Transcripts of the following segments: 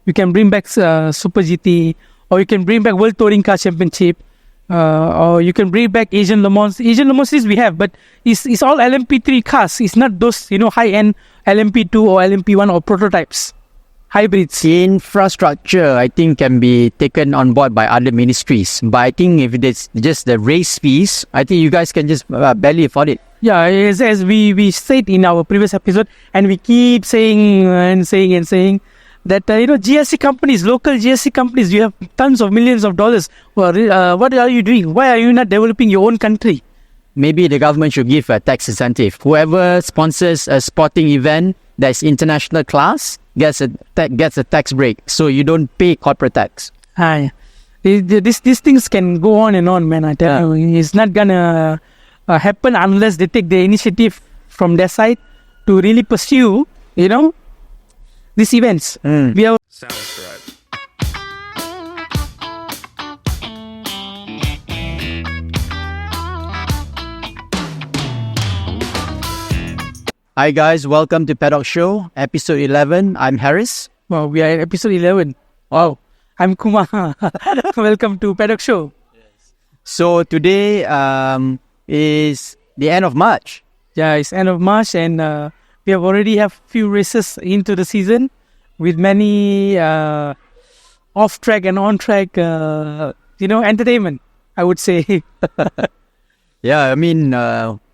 You can bring back Super GT, or you can bring back World Touring Car Championship, or you can bring back Asian Le Mans. Asian Le Mans we have, but it's all LMP3 cars. It's not those high-end LMP2 or LMP1 or prototypes. Hybrids. Infrastructure, I think, can be taken on board by other ministries. But I think if it's just the race fees, I think you guys can just barely afford it. Yeah, as we said in our previous episode, and we keep saying that GSC companies, local GSC companies, you have tons of millions of dollars. Well, what are you doing? Why are you not developing your own country? Maybe the government should give a tax incentive. Whoever sponsors a sporting event that's international class gets a tax break, so you don't pay corporate tax. These things can go on and on, man. I tell you, it's not gonna happen unless they take the initiative from their side to really pursue, these events. Sounds correct. Hi guys, welcome to Paddock Show, episode 11. I'm Harris. Well, we are at episode 11. Wow. I'm Kumar. Welcome to Paddock Show. Yes. So today is the end of March. Yeah, it's end of March, and we have already have few races into the season with many off-track and on-track, entertainment, I would say. Yeah, I mean,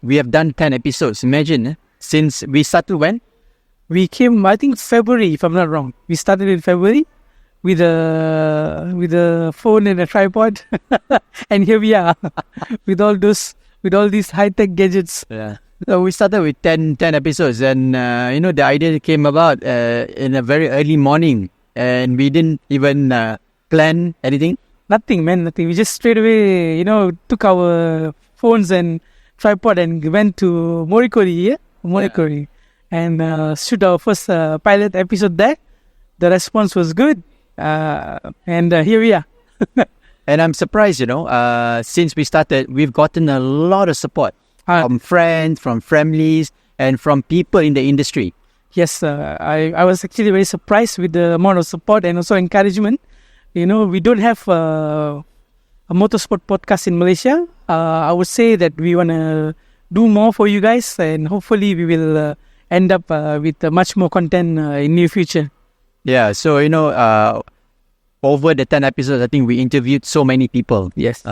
we have done 10 episodes. Imagine, since we started when? We came, I think, February, if I'm not wrong. We started in February with a phone and a tripod, and here we are with all these high-tech gadgets. Yeah. So we started with 10 episodes, and the idea came about in a very early morning, and we didn't even plan anything. Nothing, man, nothing. We just straight away, took our phones and tripod and went to Morikori, and shoot our first pilot episode there. The response was good, and here we are. And I'm surprised, since we started, we've gotten a lot of support from friends, from families, and from people in the industry. Yes, I was actually very surprised with the amount of support and also encouragement. We don't have a motorsport podcast in Malaysia. I would say that we want to do more for you guys, and hopefully we will end up with much more content in near future. Yeah, so over the 10 episodes, I think we interviewed so many people. Yes.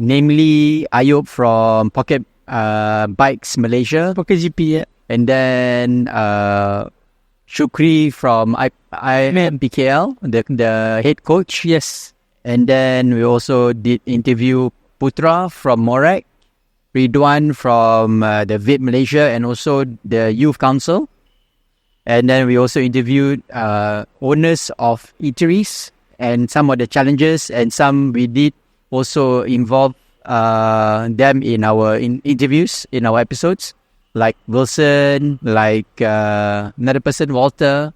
Namely Ayub from Pocket Bikes Malaysia, Pocket GP, yeah. And then Shukri from IMPKL, the head coach. Yes. And then we also did interview Putra from Morek, Ridwan from the VIP Malaysia, and also the Youth Council. And then we also interviewed owners of eateries and some of the challenges, and some we did also involve them in our interviews, in our episodes, like Wilson, like another person, Walter.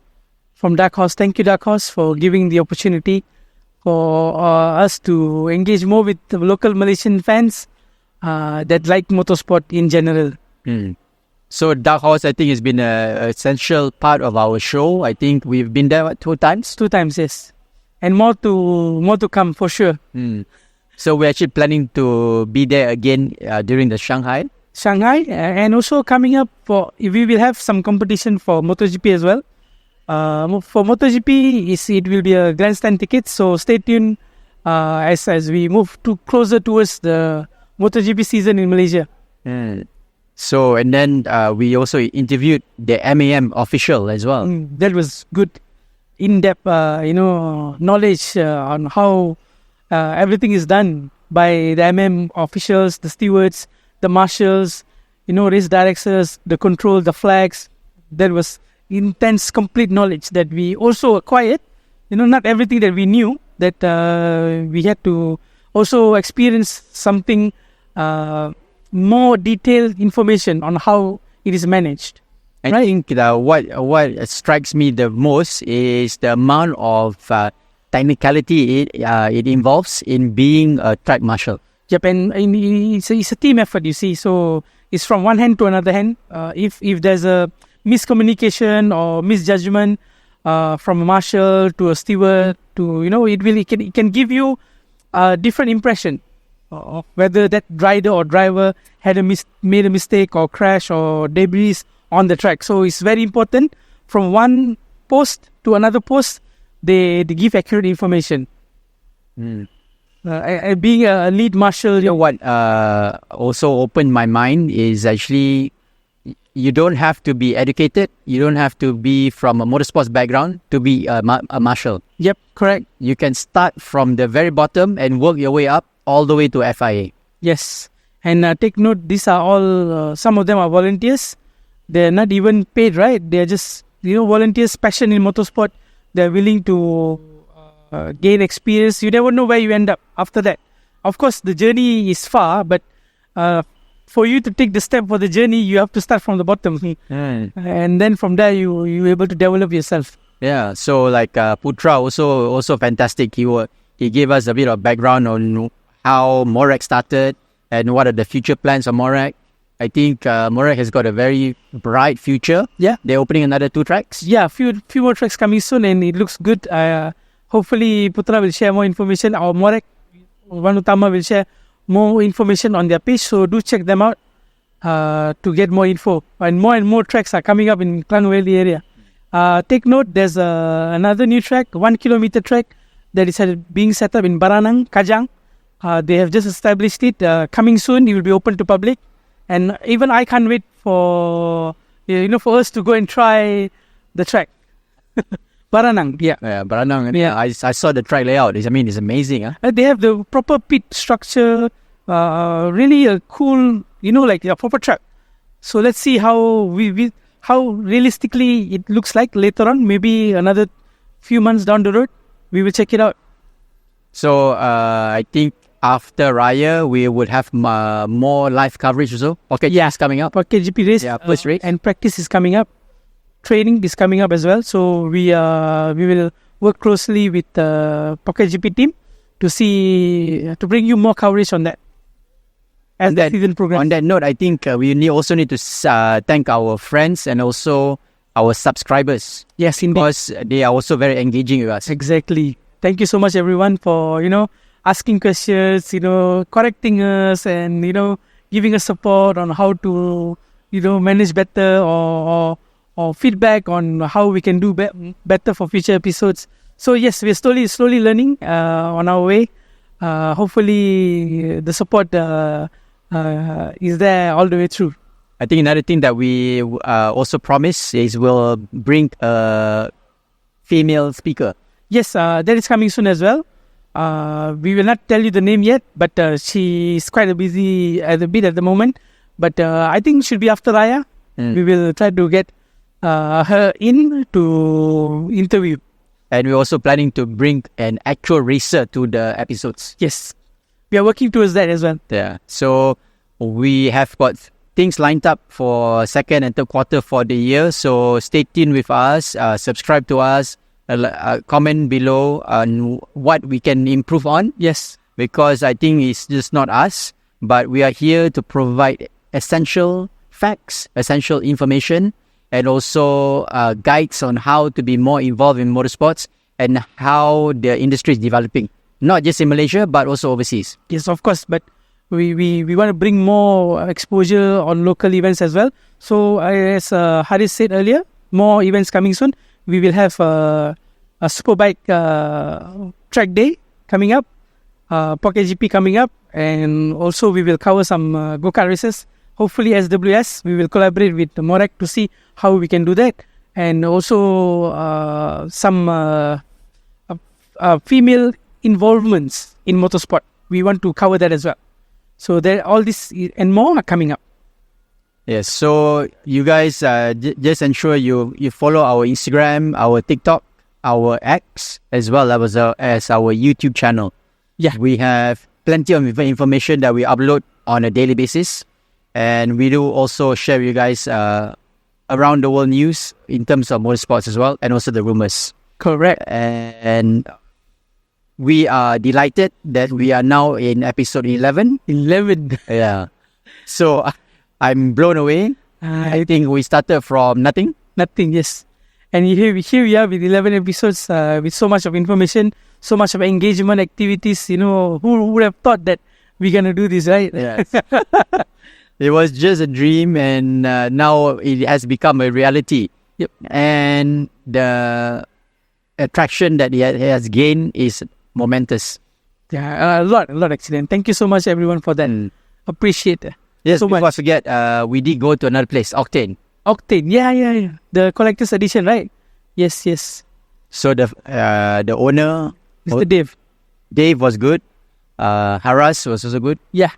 From Dark Horse, thank you Dark Horse for giving the opportunity for us to engage more with the local Malaysian fans that like motorsport in general. So Dark Horse, I think, has been an essential part of our show. I think we've been there 2 times? 2 times, yes. And more to come for sure. So we're actually planning to be there again during the Shanghai, and also coming up we will have some competition for MotoGP as well. For MotoGP, it will be a grandstand ticket, so stay tuned as we move closer towards the MotoGP season in Malaysia. So, and then we also interviewed the MAM official as well. That was good, in-depth, knowledge on how everything is done by the MAM officials, the stewards, the marshals, race directors, the control, the flags. That was intense, complete knowledge that we also acquired. Not everything that we knew, that we had to also experience something more detailed information on how it is managed. I think what strikes me the most is the amount of technicality it involves in being a track marshal. Yep, and it's a team effort, you see. So it's from one hand to another hand. If there's a miscommunication or misjudgment, from a marshal to a steward to, it can give you a different impression of whether that rider or driver had made a mistake or crash or debris on the track. So it's very important. From one post to another post, they give accurate information. Being a lead marshal, You know what also opened my mind is actually you don't have to be educated. You don't have to be from a motorsports background to be a marshal. Yep, correct. You can start from the very bottom and work your way up all the way to FIA. Yes. And take note, these are all, some of them are volunteers. They're not even paid, right? They're just, volunteers, passion in motorsport. They're willing to gain experience. You never know where you end up after that. Of course, the journey is far, but for you to take the step for the journey, you have to start from the bottom. And then from there, you're able to develop yourself. Yeah, so like Putra also fantastic. He gave us a bit of background on how Morag started and what are the future plans of Morag. I think Morag has got a very bright future. Yeah, they're opening another 2 tracks. Yeah, few more tracks coming soon, and it looks good. Hopefully, Putra will share more information. Our Morag, Wan Utama, will share more information on their page. So do check them out to get more info. And more tracks are coming up in Klang Valley area. Take note, there's another new track, 1 kilometer track that is being set up in Baranang, Kajang. They have just established it. Coming soon, it will be open to public. And even I can't wait for us to go and try the track. Baranang, yeah. Yeah, Baranang. Yeah, I saw the track layout. It's amazing. Huh? They have the proper pit structure. Really a cool, like a proper track. So let's see how how realistically it looks like later on. Maybe another few months down the road, we will check it out. So I think after Raya, we would have more live coverage also. Pocket GP is coming up. Pocket GP race. Yeah, first race. And practice is coming up. Training is coming up as well. So we will work closely with the Pocket GP team to bring you more coverage on that as the season progresses. On that note, I think we also need to thank our friends and also our subscribers. Yes, indeed. Because they are also very engaging with us. Exactly. Thank you so much, everyone, for asking questions, correcting us, and giving us support on how to manage better or feedback on how we can do better for future episodes. So yes, we're slowly learning on our way. Hopefully the support is there all the way through. I think another thing that we also promise is we'll bring a female speaker. Yes, that is coming soon as well. We will not tell you the name yet, but she is quite busy at the moment. But I think it should be after Raya. We will try to get her in to interview. And we're also planning to bring an actual racer to the episodes. Yes, we are working towards that as well. Yeah. So we have got things lined up for second and third quarter for the year. So stay tuned with us. Subscribe to us. Comment below on what we can improve on. Yes, because I think it's just not us, but we are here to provide essential facts, essential information, and also guides on how to be more involved in motorsports and how the industry is developing, not just in Malaysia but also overseas. Yes, of course, but we want to bring more exposure on local events as well. So as Haris said earlier, more events coming soon. We will have a Superbike track day coming up, Pocket GP coming up, and also we will cover some go-kart races. Hopefully SWS, we will collaborate with Morag to see how we can do that. And also some female involvements in motorsport. We want to cover that as well. So all this and more are coming up. Yes, so you guys just ensure you follow our Instagram, our TikTok, our X, as well as our YouTube channel. Yeah. We have plenty of information that we upload on a daily basis. And we do also share with you guys around the world news in terms of motorsports as well, and also the rumours. Correct. And we are delighted that we are now in episode 11. 11. Yeah. So I'm blown away. I think we started from nothing. Nothing, yes. And here we are with 11 episodes with so much of information, so much of engagement activities. Who would have thought that we're going to do this, right? Yes. It was just a dream, and now it has become a reality. Yep. And the attraction that it has gained is momentous. Yeah, a lot actually. And thank you so much, everyone, for that. Appreciate it. Yes, so before much. I forget, we did go to another place, Octane. Octane, yeah. The collector's edition, right? Yes. So the owner, Mr. Dave was good. Haras was also good. Yeah.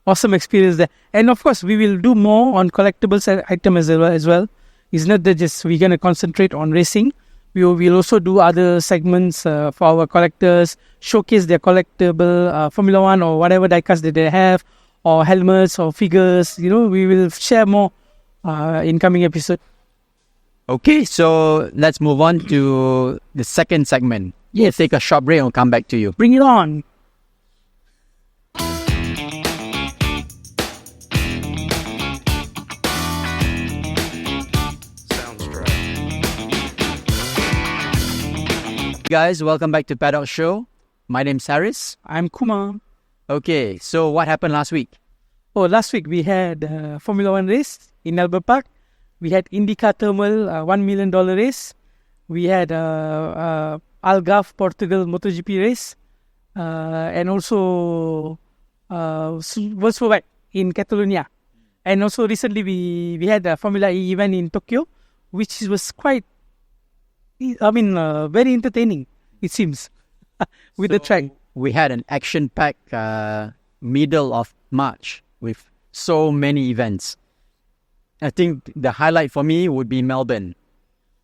Awesome experience there. And of course, we will do more on collectibles item as well. It's not that just we're going to concentrate on racing. We will also do other segments for our collectors, showcase their collectible Formula 1 or whatever diecast that they have, or helmets or figures. We will share more in coming episode. Okay, so let's move on to the second segment. Yes. Take a short break and we'll come back to you. Bring it on. Guys, welcome back to Paddock Show. My name's Haris. I'm Kumar. Okay, so what happened last week? Oh, last week we had Formula 1 race in Melbourne Park. We had IndyCar Thermal $1 million race. We had Algarve Portugal MotoGP race. And also World Superbike in Catalonia. And also recently we had a Formula E event in Tokyo, which was quite, very entertaining, it seems, with the track. We had an action-packed middle of March with so many events. I think the highlight for me would be Melbourne.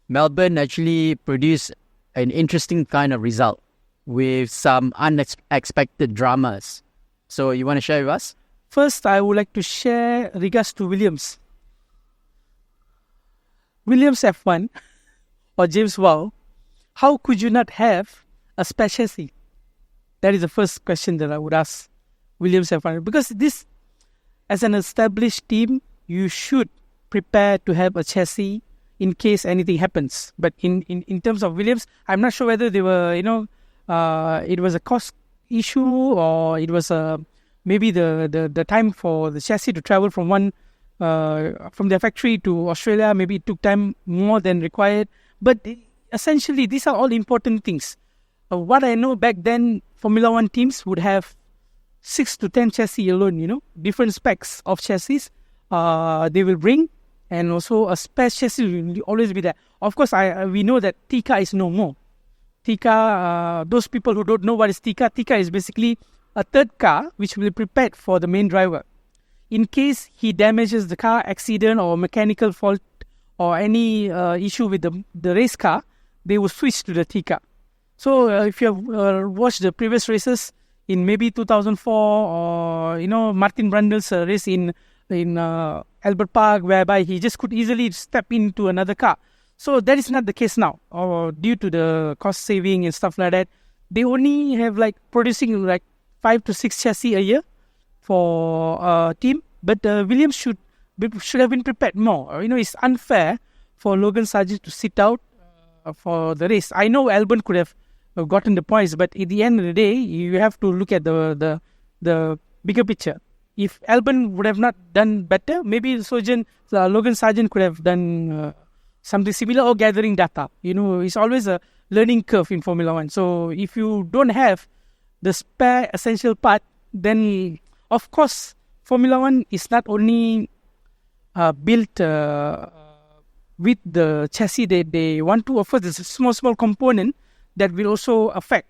Melbourne actually produced an interesting kind of result with some unexpected dramas. So you want to share with us? First, I would like to share regards to Williams. Williams F1 or James Wow, how could you not have a spare chassis? That is the first question that I would ask Williams F1. Because this, as an established team, you should prepare to have a chassis in case anything happens. But in terms of Williams, I'm not sure whether they were, it was a cost issue or it was maybe the time for the chassis to travel from their factory to Australia. Maybe it took time more than required. But essentially, these are all important things. What I know back then, Formula 1 teams would have 6 to 10 chassis alone, different specs of chassis they will bring, and also a spare chassis will always be there. Of course, we know that TICA is no more. TICA, those people who don't know what is TICA is basically a third car which will be prepared for the main driver. In case he damages the car, accident or mechanical fault or any issue with the race car, they will switch to the TICA. So if you have watched the previous races in maybe 2004 or Martin Brundle's race in Albert Park, whereby he just could easily step into another car. So that is not the case now, or due to the cost saving and stuff like that. They only have producing 5 to 6 chassis a year for a team. But Williams should have been prepared more. It's unfair for Logan Sargent to sit out for the race. I know Albon could have gotten the points, but at the end of the day, you have to look at the bigger picture. If Albon would have not done better, maybe Logan Sargent could have done something similar or gathering data. It's always a learning curve in Formula 1. So if you don't have the spare essential part, then of course Formula 1 is not only built with the chassis that they want to offer. There's a small component that will also affect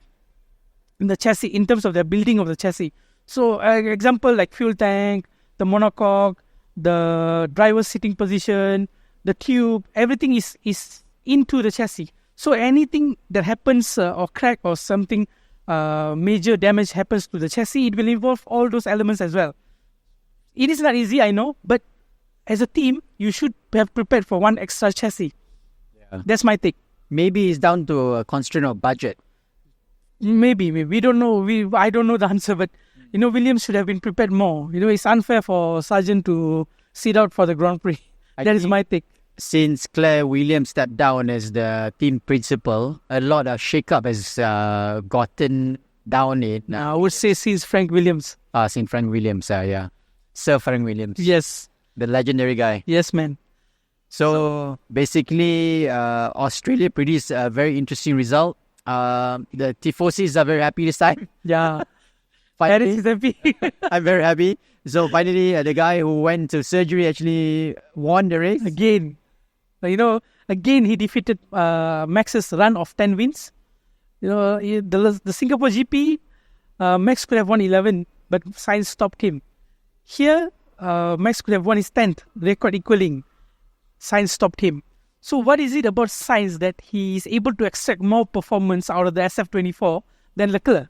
the chassis in terms of the building of the chassis. So, example like fuel tank, the monocoque, the driver's sitting position, the tube, everything is into the chassis. So, anything that happens or crack or something major damage happens to the chassis, it will involve all those elements as well. It is not easy, I know, but as a team, you should have prepared for one extra chassis. Yeah. That's my take. Maybe it's down to a constraint of budget. Maybe. We don't know. I don't know the answer, but Williams should have been prepared more. It's unfair for Sargent to sit out for the Grand Prix. That is my take. since Claire Williams stepped down as the team principal, a lot of shake-up has gotten down in... I would say since Frank Williams. Since Frank Williams, yeah. Sir Frank Williams. Yes. The legendary guy. Yes, man. So basically, Australia produced a very interesting result. The Tifosis are very happy this time. Yeah. Finally, Paris is happy. I'm very happy. So finally, the guy who went to surgery actually won the race. Again, again he defeated Max's run of 10 wins. The Singapore GP, Max could have won 11, but Sainz stopped him. Here, Max could have won his 10th, record equaling. Sainz stopped him. So what is it about Sainz that he is able to extract more performance out of the SF24 than Leclerc?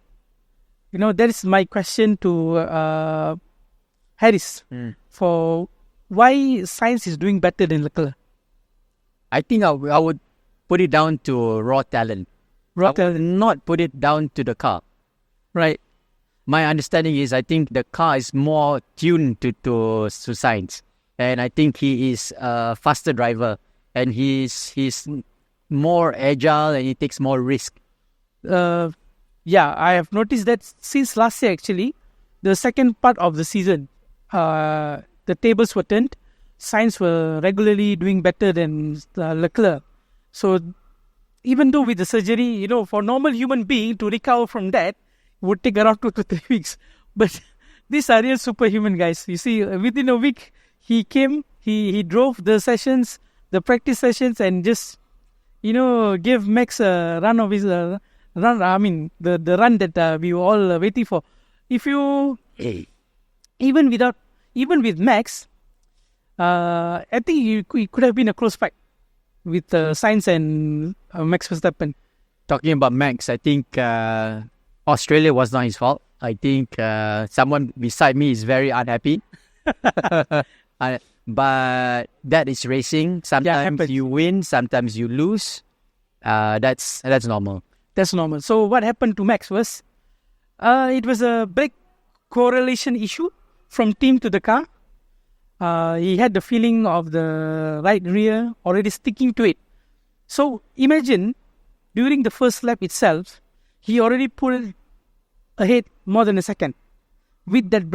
That is my question to Harris for why Sainz is doing better than Leclerc. I think I would put it down to raw talent. I would not put it down to the car. Right. My understanding is I think the car is more tuned to Sainz. And I think he is a faster driver. And he's more agile and he takes more risk. I have noticed that since last year actually, the second part of the season, the tables were turned. Sainz were regularly doing better than Leclerc. So even though with the surgery, for normal human being to recover from that would take around 2 to 3 weeks. But these are real superhuman guys. You see, within a week, he came, he drove the sessions, the practice sessions, and just, gave Max a run of his run. I mean, the run that we were all waiting for. If you, even with Max, I think it could have been a close fight with Sainz and Max Verstappen. Talking about Max, I think Australia was not his fault. I think someone beside me is very unhappy. But that is racing. Sometimes you win, sometimes you lose. That's normal. That's normal. So what happened to Max was, it was a brake correlation issue from team to the car. He had the feeling of the right rear already sticking to it. So imagine, during the first lap itself, he already pulled ahead more than a second. With that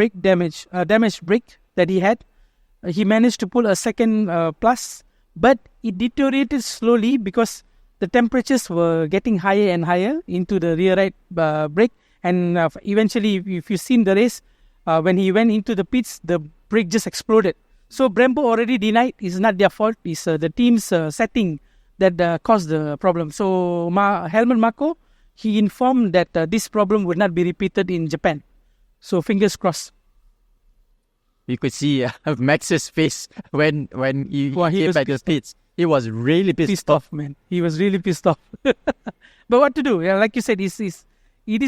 damaged brake that he had, he managed to pull a second plus, but it deteriorated slowly because the temperatures were getting higher and higher into the rear right brake. And eventually, if you've seen the race, when he went into the pits, the brake just exploded. So Brembo already denied it's not their fault. It's the team's setting that caused the problem. So Helmut Marko, he informed that this problem would not be repeated in Japan. So fingers crossed. You could see Max's face when he came back to the pits. He was really pissed off, man. He was really pissed off. But what to do? Like you said, it is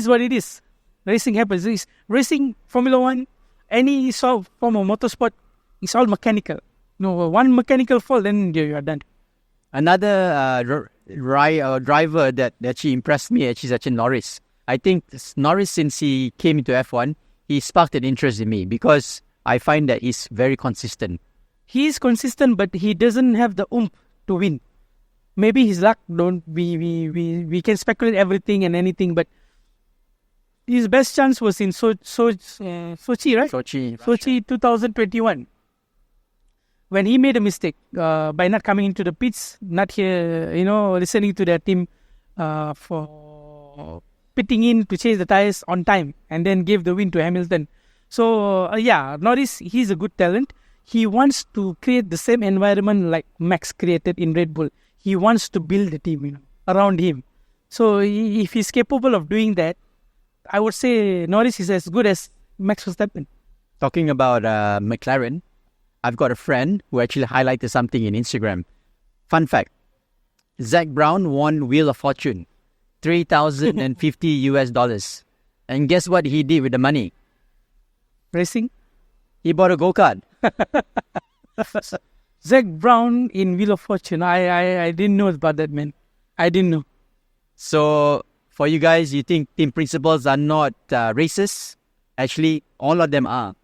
what it is. Racing happens. It's racing, Formula One, any sort of form of motorsport, it's all mechanical. One mechanical fault, then you are done. Another driver that actually impressed me is actually Norris. I think Norris, since he came into F1, he sparked an interest in me because I find that he's very consistent. He is consistent, but he doesn't have the oomph to win. Maybe his luck we can speculate everything and anything, but his best chance was in Sochi, right? Sochi 2021. When he made a mistake by not coming into the pits, not here, listening to their team for pitting in to change the tires on time and then gave the win to Hamilton. So, Norris, he's a good talent. He wants to create the same environment like Max created in Red Bull. He wants to build the team around him. So, if he's capable of doing that, I would say Norris is as good as Max Verstappen. Talking about McLaren, I've got a friend who actually highlighted something in Instagram. Fun fact, Zac Brown won Wheel of Fortune, $3,050. And guess what he did with the money? Racing? He bought a go-kart. Zac Brown in Wheel of Fortune. I didn't know about that, man. I didn't know. So, for you guys, you think team principals are not racist? Actually, all of them are.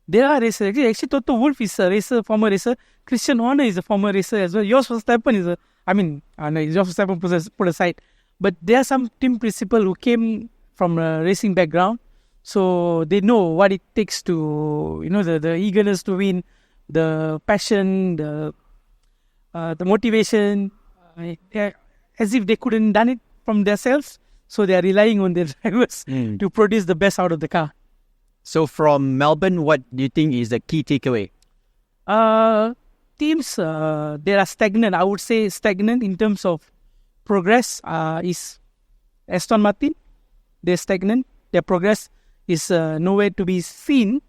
There are racers. Actually, Toto Wolff is a racer, former racer. Christian Horner is a former racer as well. Jos Verstappen is a... I mean, no, Jos Verstappen put aside. But there are some team principal who came from a racing background. So they know what it takes to, the eagerness to win, the passion, the motivation. As if they couldn't done it from themselves. So they are relying on their drivers to produce the best out of the car. So from Melbourne, what do you think is the key takeaway? Teams, they are stagnant. I would say stagnant in terms of progress is Aston Martin. They're stagnant. Their progress is nowhere to be seen.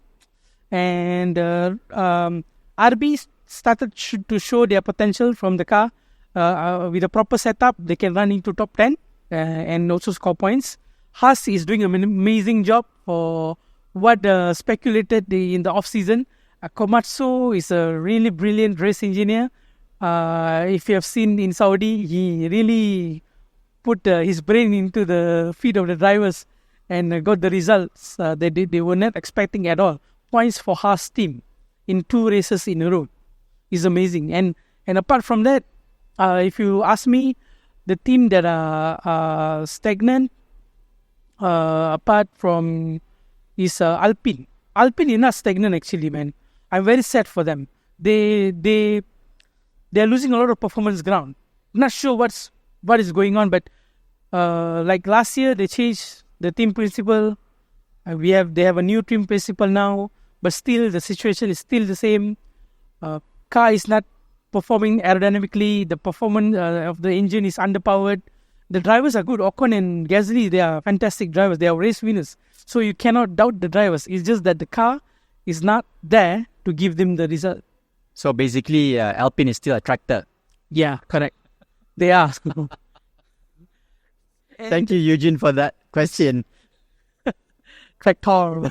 And RB started to show their potential from the car. With a proper setup, they can run into top 10 and also score points. Haas is doing an amazing job for what speculated in the off-season. Komatsu is a really brilliant race engineer. If you have seen in Saudi, he really put his brain into the feet of the drivers and got the results they were not expecting at all. Points for Haas team in 2 races in a row is amazing. And apart from that, if you ask me, the team that are stagnant, apart from, is Alpine. Alpine is not stagnant actually, man. I'm very sad for them. They're losing a lot of performance ground. Not sure what is going on, but like last year they changed the team principal. They have a new team principal now, but still the situation is still the same. Car is not performing aerodynamically. The performance of the engine is underpowered. The drivers are good. Ocon and Gasly, they are fantastic drivers. They are race winners. So you cannot doubt the drivers. It's just that the car is not there to give them the result. So basically, Alpine is still a tractor. Yeah, correct. They are. Thank you, Eugene, for that question. Tractor.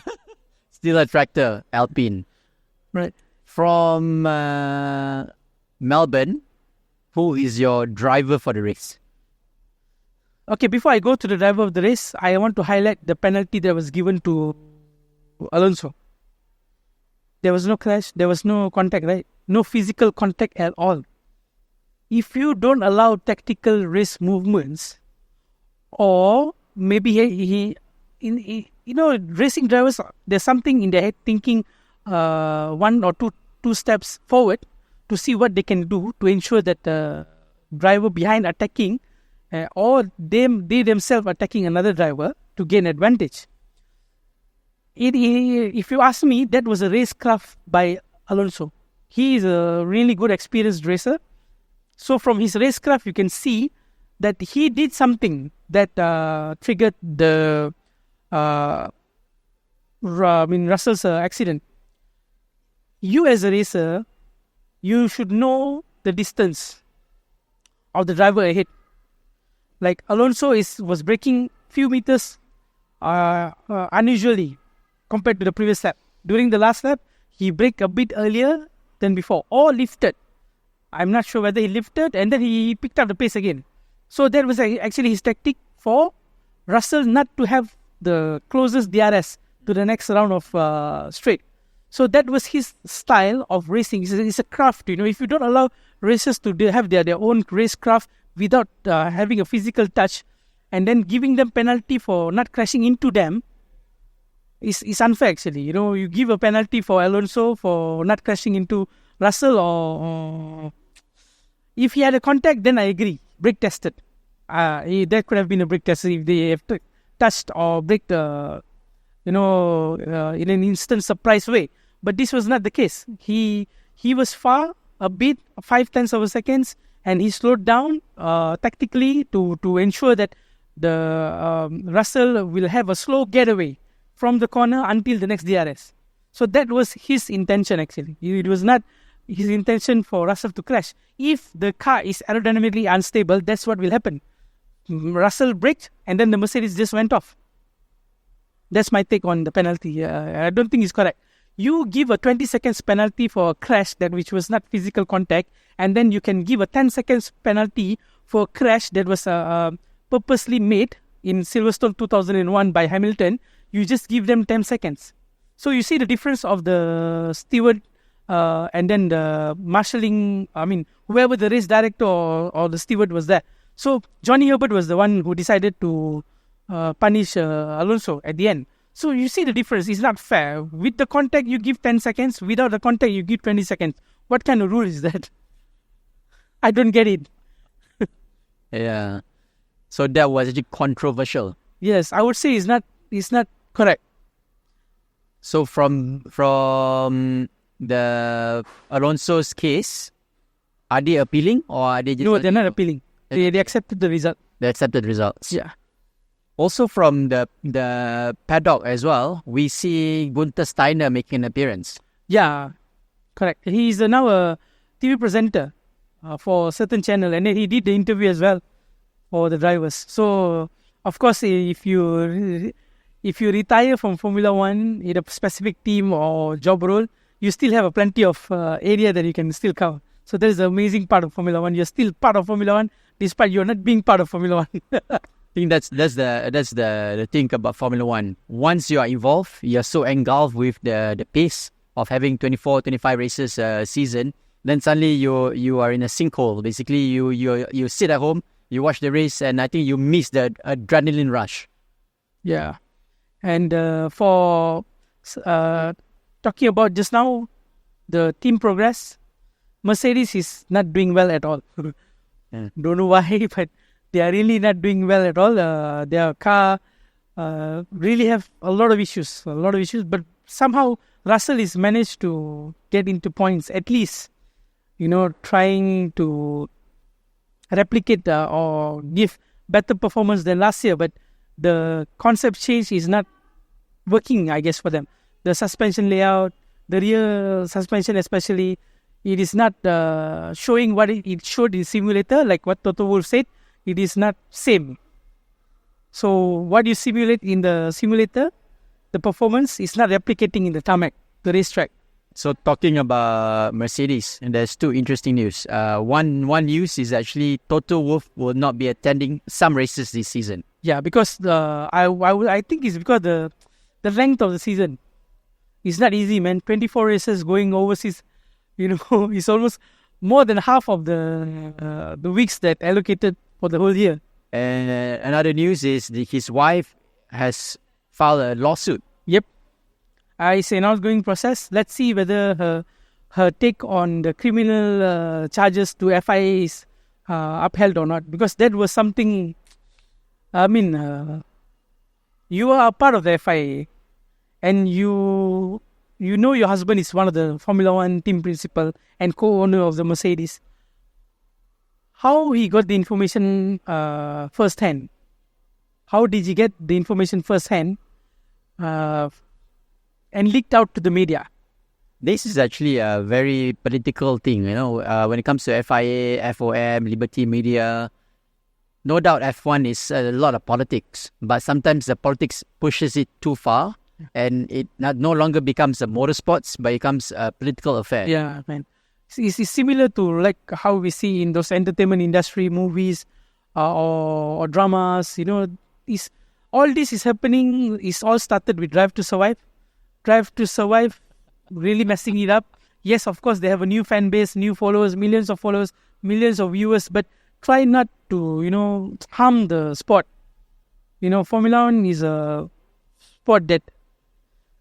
Still a tractor, Alpine. Right. From Melbourne, who is your driver for the race? Okay, before I go to the driver of the race, I want to highlight the penalty that was given to Alonso. There was no crash, there was no contact, right? No physical contact at all. If you don't allow tactical race movements, or maybe racing drivers, there's something in their head thinking 1 or 2 steps forward to see what they can do to ensure that the driver behind attacking or they themselves attacking another driver to gain advantage. If you ask me, that was a racecraft by Alonso. He is a really good experienced racer. So from his racecraft, you can see that he did something that triggered the Russell's accident. You as a racer, you should know the distance of the driver ahead. Like Alonso was braking few meters unusually compared to the previous lap. During the last lap, he braked a bit earlier than before, or lifted. I'm not sure whether he lifted and then he picked up the pace again. So that was actually his tactic for Russell not to have the closest DRS to the next round of straight. So that was his style of racing. It's a craft, If you don't allow racers to have their own racecraft without having a physical touch, and then giving them penalty for not crashing into them, is unfair actually. You give a penalty for Alonso for not crashing into Russell, or if he had a contact, then I agree. Brake tested. That could have been a brake test if they have touched or braked, in an instant surprise way. But this was not the case. He was far a bit, 0.5 of a second, and he slowed down tactically to ensure that the Russell will have a slow getaway from the corner until the next DRS. So that was his intention actually. It was not his intention for Russell to crash. If the car is aerodynamically unstable, that's what will happen. Russell braked and then the Mercedes just went off. That's my take on the penalty. I don't think it's correct. You give a 20 seconds penalty for a crash which was not physical contact, and then you can give a 10 seconds penalty for a crash that was purposely made in Silverstone 2001 by Hamilton. You just give them 10 seconds. So you see the difference of the steward and then the marshalling. I mean, whoever the race director or the steward was there. So Johnny Herbert was the one who decided to punish Alonso at the end. So you see the difference. It's not fair. With the contact, you give 10 seconds. Without the contact, you give 20 seconds. What kind of rule is that? I don't get it. Yeah. So that was actually controversial. Yes, I would say it's not correct. So from the Alonso's case, are they appealing or are they just... No, they're not appealing. They accepted the result. They accepted results. Yeah. Also from the paddock as well, we see Gunther Steiner making an appearance. Yeah, correct. He is now a TV presenter for a certain channel, and then he did the interview as well for the drivers. So, of course, if you retire from Formula One in a specific team or job role, you still have a plenty of area that you can still cover. So that is the amazing part of Formula One. You're still part of Formula One, despite you're not being part of Formula One. I think that's the thing about Formula One. Once you are involved, you're so engulfed with the pace of having 24, 25 races a season. Then suddenly you are in a sinkhole. Basically, you sit at home, you watch the race, and I think you miss the adrenaline rush. Yeah, and for talking about just now, the team progress, Mercedes is not doing well at all. Yeah. Don't know why, but they are really not doing well at all. Their car really have a lot of issues. But somehow Russell is managed to get into points, at least, trying to replicate or give better performance than last year. But the concept change is not working, I guess, for them. The suspension layout, the rear suspension especially, it is not showing what it showed in simulator, like what Toto Wolff said. It is not same. So what you simulate in the simulator, the performance is not replicating in the tarmac, the racetrack. So talking about Mercedes, and there's two interesting news. One news is actually Toto Wolff will not be attending some races this season. Yeah, because I think it's because the length of the season is not easy, man. 24 races going overseas, it's almost more than half of the weeks that allocated for the whole year. And another news is his wife has filed a lawsuit. Yep. It's an ongoing process. Let's see whether her take on the criminal charges to FIA is upheld or not. Because that was something, you are a part of the FIA and you know your husband is one of the Formula One team principal and co-owner of the Mercedes. How he got the information firsthand? How did he get the information firsthand and leaked out to the media? This is actually a very political thing, when it comes to FIA, FOM, Liberty Media. No doubt F1 is a lot of politics, but sometimes the politics pushes it too far and it no longer becomes a motorsports, but it becomes a political affair. Yeah, man. It's similar to like how we see in those entertainment industry movies or dramas. All this is happening. It's all started with Drive to Survive. Drive to Survive really messing it up. Yes, of course, they have a new fan base, new followers, millions of viewers, but try not to, harm the sport. Formula One is a sport that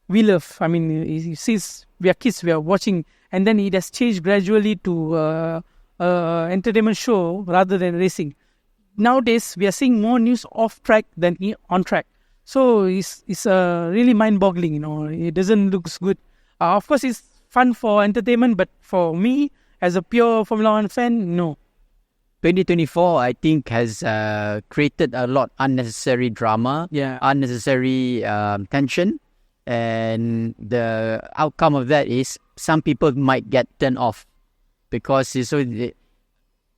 we love. Since we are kids, we are watching, and then it has changed gradually to entertainment show rather than racing. Nowadays, we are seeing more news off track than on track. So it's really mind-boggling. It doesn't look good. Of course, it's fun for entertainment, but for me, as a pure Formula One fan, no. 2024, I think, has created a lot unnecessary drama, unnecessary tension. And the outcome of that is some people might get turned off because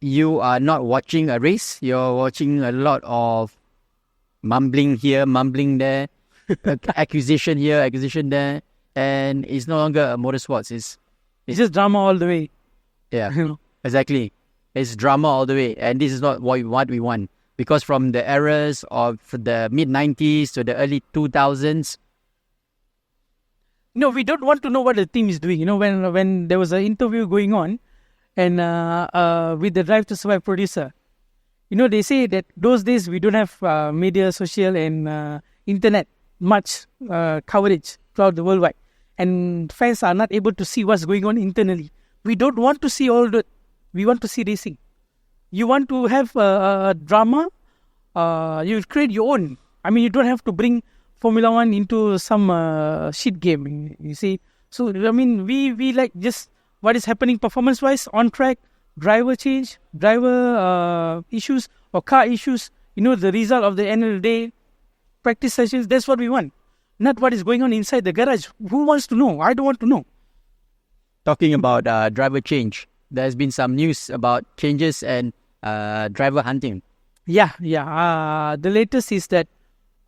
you are not watching a race. You're watching a lot of mumbling here, mumbling there, accusation here, accusation there, and it's no longer a motorsports. It's just drama all the way. Yeah, exactly. It's drama all the way, and this is not what we want. Because from the eras of the mid-90s to the early 2000s, No, we don't want to know what the team is doing. When there was an interview going on, and with the Drive to Survive producer, they say that those days we don't have media, social, and internet much coverage throughout the worldwide, and fans are not able to see what's going on internally. We don't want to see all that. We want to see racing. You want to have a drama, you create your own. I mean, you don't have to bring Formula One into some shit game. You see, so I mean, we like just what is happening performance-wise on track, driver change, driver issues or car issues. The result of the end of the day, practice sessions. That's what we want. Not what is going on inside the garage. Who wants to know? I don't want to know. Talking about driver change, there's been some news about changes and driver hunting. Yeah. The latest is that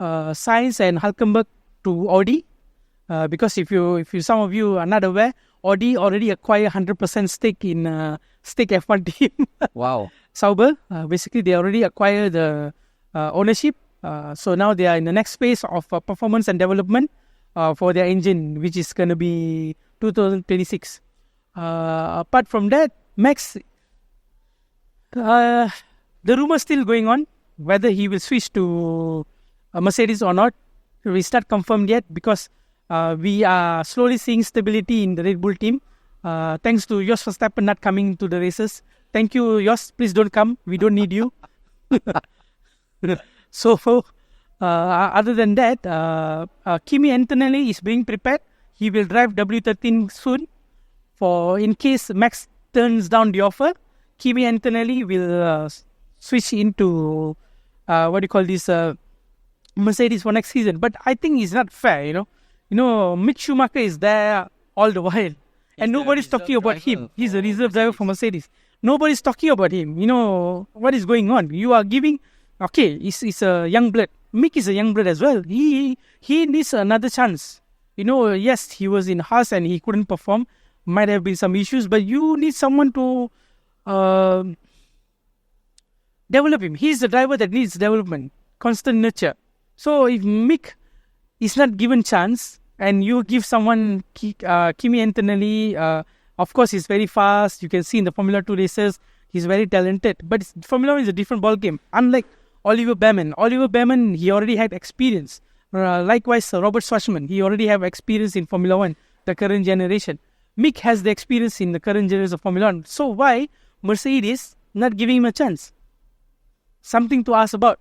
Sainz and Hülkenberg to Audi. Because if some of you are not aware, Audi already acquired 100% stake in stake F1 team. Wow. Sauber. Basically, they already acquired the ownership. So now they are in the next phase of performance and development for their engine, which is going to be 2026. Apart from that, Max, the rumor still going on whether he will switch to Mercedes or not. It's not confirmed yet because we are slowly seeing stability in the Red Bull team. Thanks to Jos Verstappen not coming to the races. Thank you, Jos. Please don't come. We don't need you. So, other than that, Kimi Antonelli is being prepared. He will drive W13 soon. For in case Max turns down the offer, Kimi Antonelli will switch into Mercedes for next season. But I think it's not fair, Mick Schumacher is there all the while, and nobody's talking about him. He's a reserve driver for Mercedes. Nobody's talking about him. What is going on? You are giving. Okay, he's a young blood. Mick is a young blood as well. He needs another chance. Yes, he was in Haas and he couldn't perform. Might have been some issues, but you need someone to develop him. He's the driver that needs development, constant nurture. So if Mick is not given chance and you give someone Kimi Antonelli, of course he's very fast. You can see in the Formula 2 races, he's very talented. But Formula 1 is a different ball game. Unlike Oliver Behrman, he already had experience. Likewise, Robert Schwarzman, he already have experience in Formula 1, the current generation. Mick has the experience in the current generation of Formula 1. So why Mercedes not giving him a chance? Something to ask about.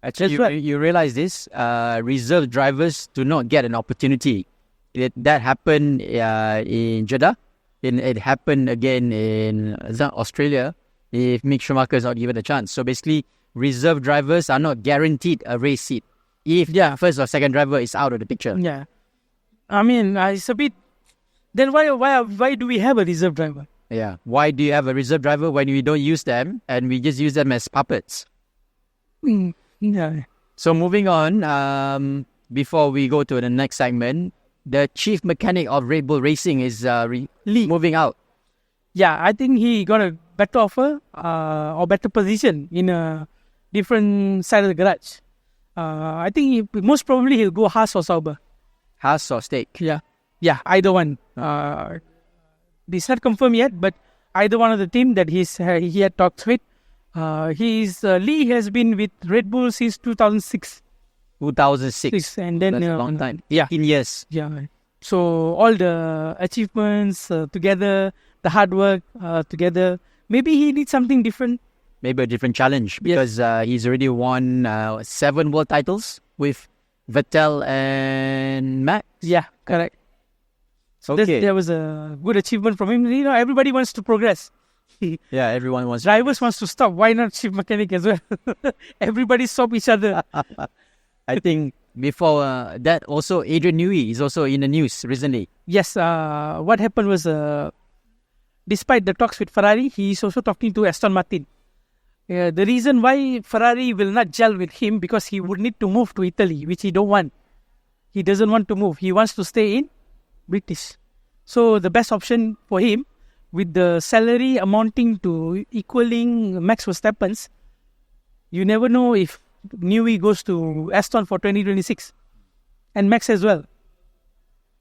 Actually, you realize this? Reserve drivers do not get an opportunity. That happened in Jeddah. It happened again in Australia if Mick Schumacher is not given a chance. So basically, reserve drivers are not guaranteed a race seat if first or second driver is out of the picture. Yeah. I mean, it's a bit... Then why do we have a reserve driver? Yeah. Why do you have a reserve driver when we don't use them and we just use them as puppets? Yeah. So moving on, before we go to the next segment, the chief mechanic of Red Bull Racing is moving out. Yeah, I think he got a better offer or better position in a different side of the garage. I think most probably he'll go Haas or Sauber. Haas or Stake? Yeah, either one. It's not confirmed yet, but either one of the team that he had talked with. Lee has been with Red Bull since 2006. 2006. And then that's a long time. 15 years. Yeah. So all the achievements together, the hard work together. Maybe he needs something different. Maybe a different challenge because he's already won 7 world titles with Vettel and Max. Yeah, correct. So there was a good achievement from him. Everybody wants to progress. Yeah, everyone wants. Drivers wants to stop. Why not chief mechanic as well? Everybody stop each other. I think before that, also Adrian Newey is also in the news recently. Yes. What happened was, despite the talks with Ferrari, he is also talking to Aston Martin. The reason why Ferrari will not gel with him because he would need to move to Italy, which he don't want. He doesn't want to move. He wants to stay in British. So the best option for him, with the salary amounting to equaling Max Verstappen's, you never know if Newey goes to Aston for 2026 and Max as well.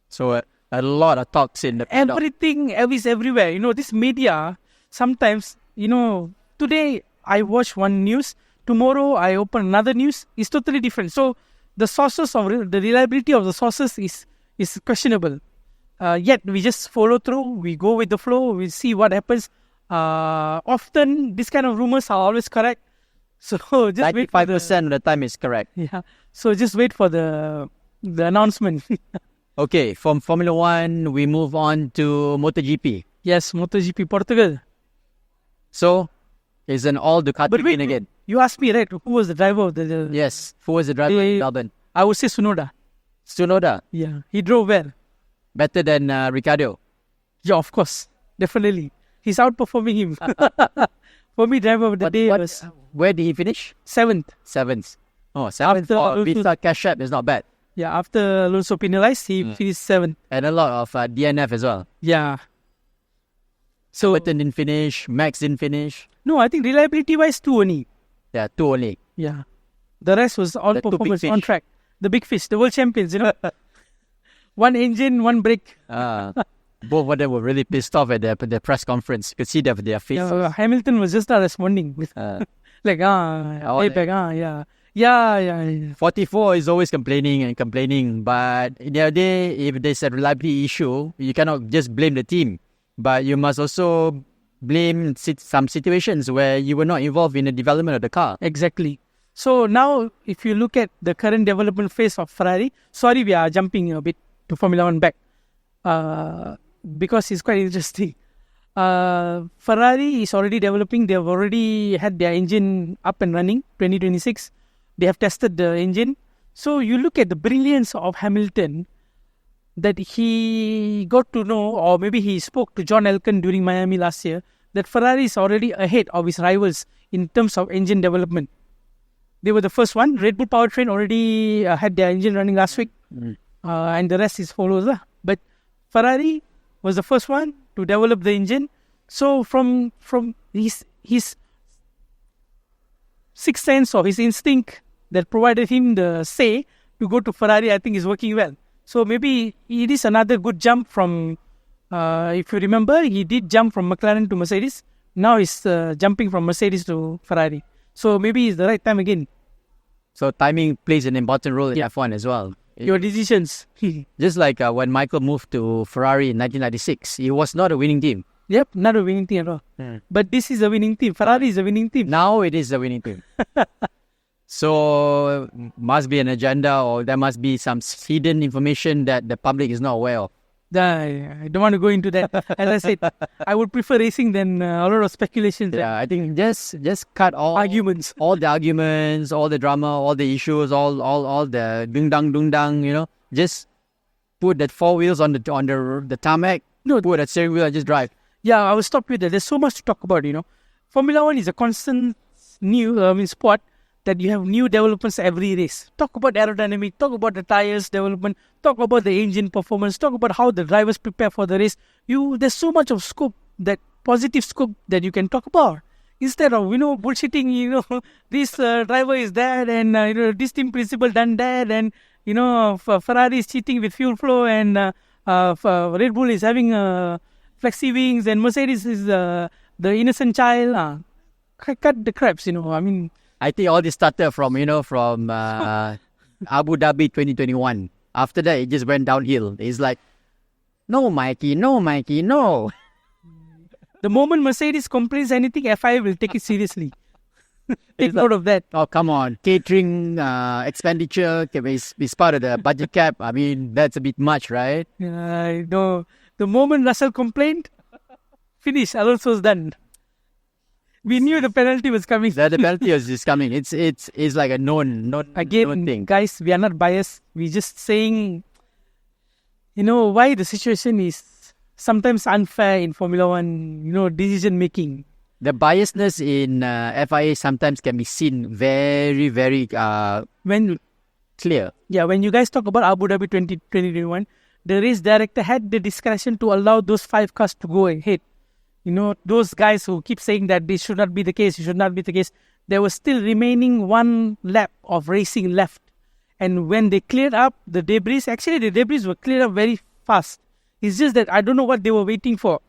So A lot of talks in the paddock. Everything is everywhere. You know, this media, sometimes, you know, today I watch one news, tomorrow I open another news, it's totally different. So the sources of the reliability of the sources is questionable. Yet we just follow through, we go with the flow, we see what happens. Often this kind of rumors are always correct. So just wait for 95% of the time is correct. yeah. So just wait for the announcement. Okay, from Formula 1, we move on to MotoGP. Yes, MotoGP Portugal. So, it's an all Ducati But wait, win again. you asked me, right? Who was the driver of the Yes, who was the driver in Melbourne? I would say Tsunoda. Tsunoda, Yeah, he drove well. better than Ricardo. Yeah, of course, definitely. He's outperforming him. For me, driver of the day was Where did he finish? 7th. 7th. Oh, 7th After for Alonso- Vista Cash App is not bad. Yeah, after Alonso penalized, he finished 7th. And a lot of DNF as well. Yeah. So Burton didn't finish, Max didn't finish. no, I think reliability wise, 2 only. Yeah, 2 only. Yeah, the rest was all The two big performance on fish. track. The big fish, the world champions. You know, one engine, one brake. Both of them were really pissed off at the press conference. You could see their faces. Yeah, Hamilton was just not responding with like all payback. Yeah. 44 is always complaining, but in the other day, if there's a reliability issue, you cannot just blame the team, but you must also blame some situations where you were not involved in the development of the car. Exactly. So now, if you look at the current development phase of Ferrari, sorry, we are jumping a bit to Formula One back, because it's quite interesting. Ferrari is already developing. They have already had their engine up and running. 2026, they have tested the engine. So you look at the brilliance of Hamilton, that he got to know, or maybe he spoke to John Elkann during Miami last year, that Ferrari is already ahead of his rivals in terms of engine development. They were the first one. Red Bull powertrain already had their engine running last week, and the rest is follows. But Ferrari was the first one to develop the engine. So from his sixth sense or his instinct that provided him the say to go to Ferrari, I think is working well. So maybe it is another good jump from, if you remember, he did jump from McLaren to Mercedes. Now he's jumping from Mercedes to Ferrari. So maybe it's the right time again. So timing plays an important role in Yeah. F1 as well. Your decisions. Just like when Michael moved to Ferrari in 1996, it was not a winning team. Yep, not a winning team at all. But this is a winning team. Ferrari is a winning team. Now it is a winning team. So must be an agenda, or there must be some hidden information that the public is not aware of. I don't want to go into that. As I said, I would prefer racing than a lot of speculations. Yeah, I think just cut all Arguments. all the arguments, all the drama, all the issues, all the dung dung, you know. Just put that 4 wheels on the tarmac. No. Put a steering wheel and just drive. Yeah, I will stop with that. There's so much to talk about, you know. Formula One is a constant new sport that you have new developments every race. Talk about aerodynamic, talk about the tires development, talk about the engine performance, talk about how the drivers prepare for the race. There's so much of scope, that positive scope that you can talk about. Instead of, bullshitting, this driver is that, and, this team principal done that, and, Ferrari is cheating with fuel flow, and Red Bull is having flexi wings, and Mercedes is the innocent child. Cut the craps, I think all this started from Abu Dhabi 2021. After that, it just went downhill. It's like, no, Mikey, no. The moment Mercedes complains anything, FIA will take it seriously. Take note of that. Oh, come on. Catering expenditure is part of the budget cap. I mean, that's a bit much, right? I know. The moment Russell complained, finish. Alonso's done. We knew the penalty was coming. The penalty is coming. It's like a known thing. Guys, we are not biased. We're just saying, why the situation is sometimes unfair in Formula One, decision making. The biasness in FIA sometimes can be seen very, very clear. Yeah, when you guys talk about Abu Dhabi 2021, the race director had the discretion to allow those 5 cars to go ahead. Those guys who keep saying that this should not be the case, there was still remaining 1 lap of racing left. And when they cleared up the debris, actually the debris were cleared up very fast. It's just that I don't know what they were waiting for.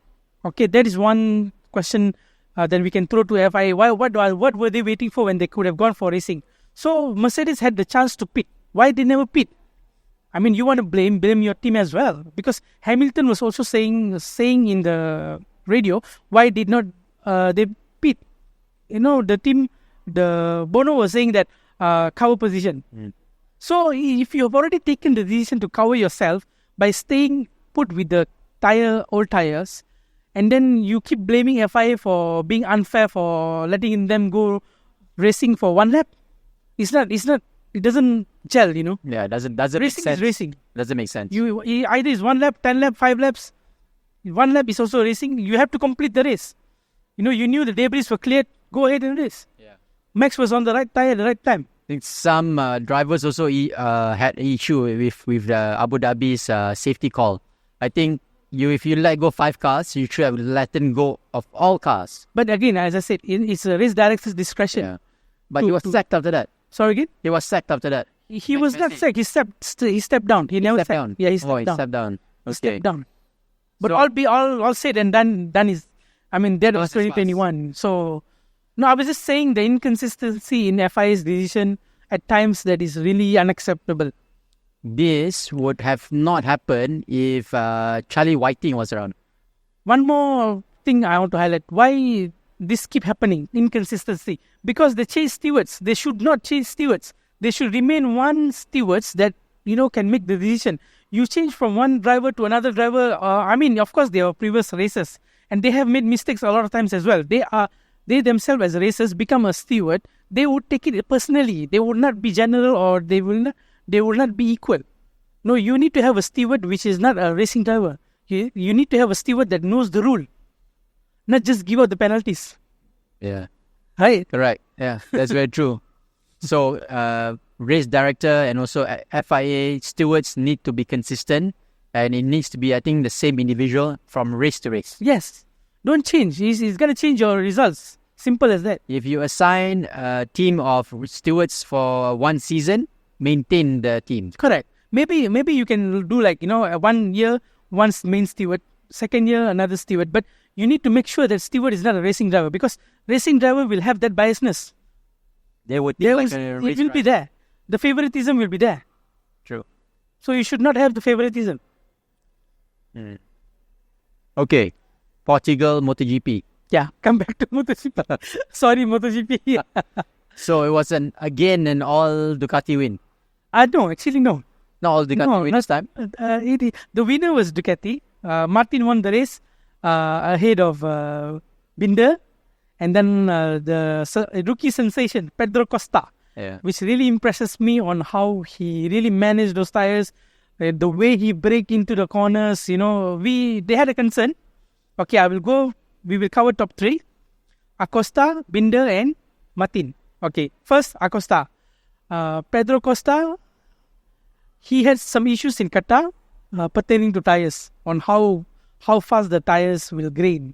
Okay, that is one question that we can throw to FIA. What were they waiting for when they could have gone for racing? So Mercedes had the chance to pit. Why they never pit? I mean, you want to blame your team as well, because Hamilton was also saying in the radio, why did not they pit? The Bono was saying that cover position. So if you have already taken the decision to cover yourself by staying put with the old tires, and then you keep blaming FIA for being unfair for letting them go racing for one lap, it doesn't gel, Yeah, doesn't Racing make sense. is racing. Doesn't make sense. Either is 1 lap, 10 lap, 5 laps. 1 lap is also racing. You have to complete the race. You knew the debris were cleared. Go ahead and race. Yeah. Max was on the right tire at the right time. I think some drivers also had issue with Abu Dhabi's safety call. I think if you let go 5 cars, you should have let them go of all cars. But again, as I said, it's a race director's discretion. Yeah. But he was sacked after that. Sorry again? He was sacked after that. He was not sacked. He stepped down. He never stepped sacked. down. Yeah, he He stepped down. stepped down. He Okay. stepped down. But So- all said and done is, that was That was his 2021. So, no, I was just saying the inconsistency in FIA's decision at times that is really unacceptable. This would have not happened if Charlie Whiting was around. One more thing I want to highlight. Why this keep happening, inconsistency? Because they change stewards. They should not change stewards. They should remain one stewards that, can make the decision. You change from one driver to another driver. Of course, they are previous racers. And they have made mistakes a lot of times as well. They themselves as racers become a steward. They would take it personally. They would not be general, or they will not be equal. No, you need to have a steward which is not a racing driver. You need to have a steward that knows the rule, not just give out the penalties. Yeah. Right? Correct. Yeah, that's very true. So, race director and also FIA stewards need to be consistent, and it needs to be, I think, the same individual from race to race. Yes. Don't change. He's going to change your results. Simple as that. If you assign a team of stewards for one season, maintain the team. Correct. Maybe you can do 1 year, one main steward, second year another steward. But you need to make sure that steward is not a racing driver, because racing driver will have that biasness. They would It will be there. The favoritism will be there. True. So you should not have the favoritism. Okay. Portugal MotoGP. Yeah, come back to MotoGP. Sorry, MotoGP. So it was an all Ducati win. No, actually no. Not all Ducati win this time. The winner was Ducati. Martin won the race ahead of Binder. And then the rookie sensation, Pedro Costa, Yeah. which really impresses me on how he really managed those tires, the way he braked into the corners. They had a concern. Okay, we will cover top 3. Acosta, Binder and Martin. Okay, first Acosta. Pedro Costa, he had some issues in Qatar pertaining to tires, on how fast the tires will grain.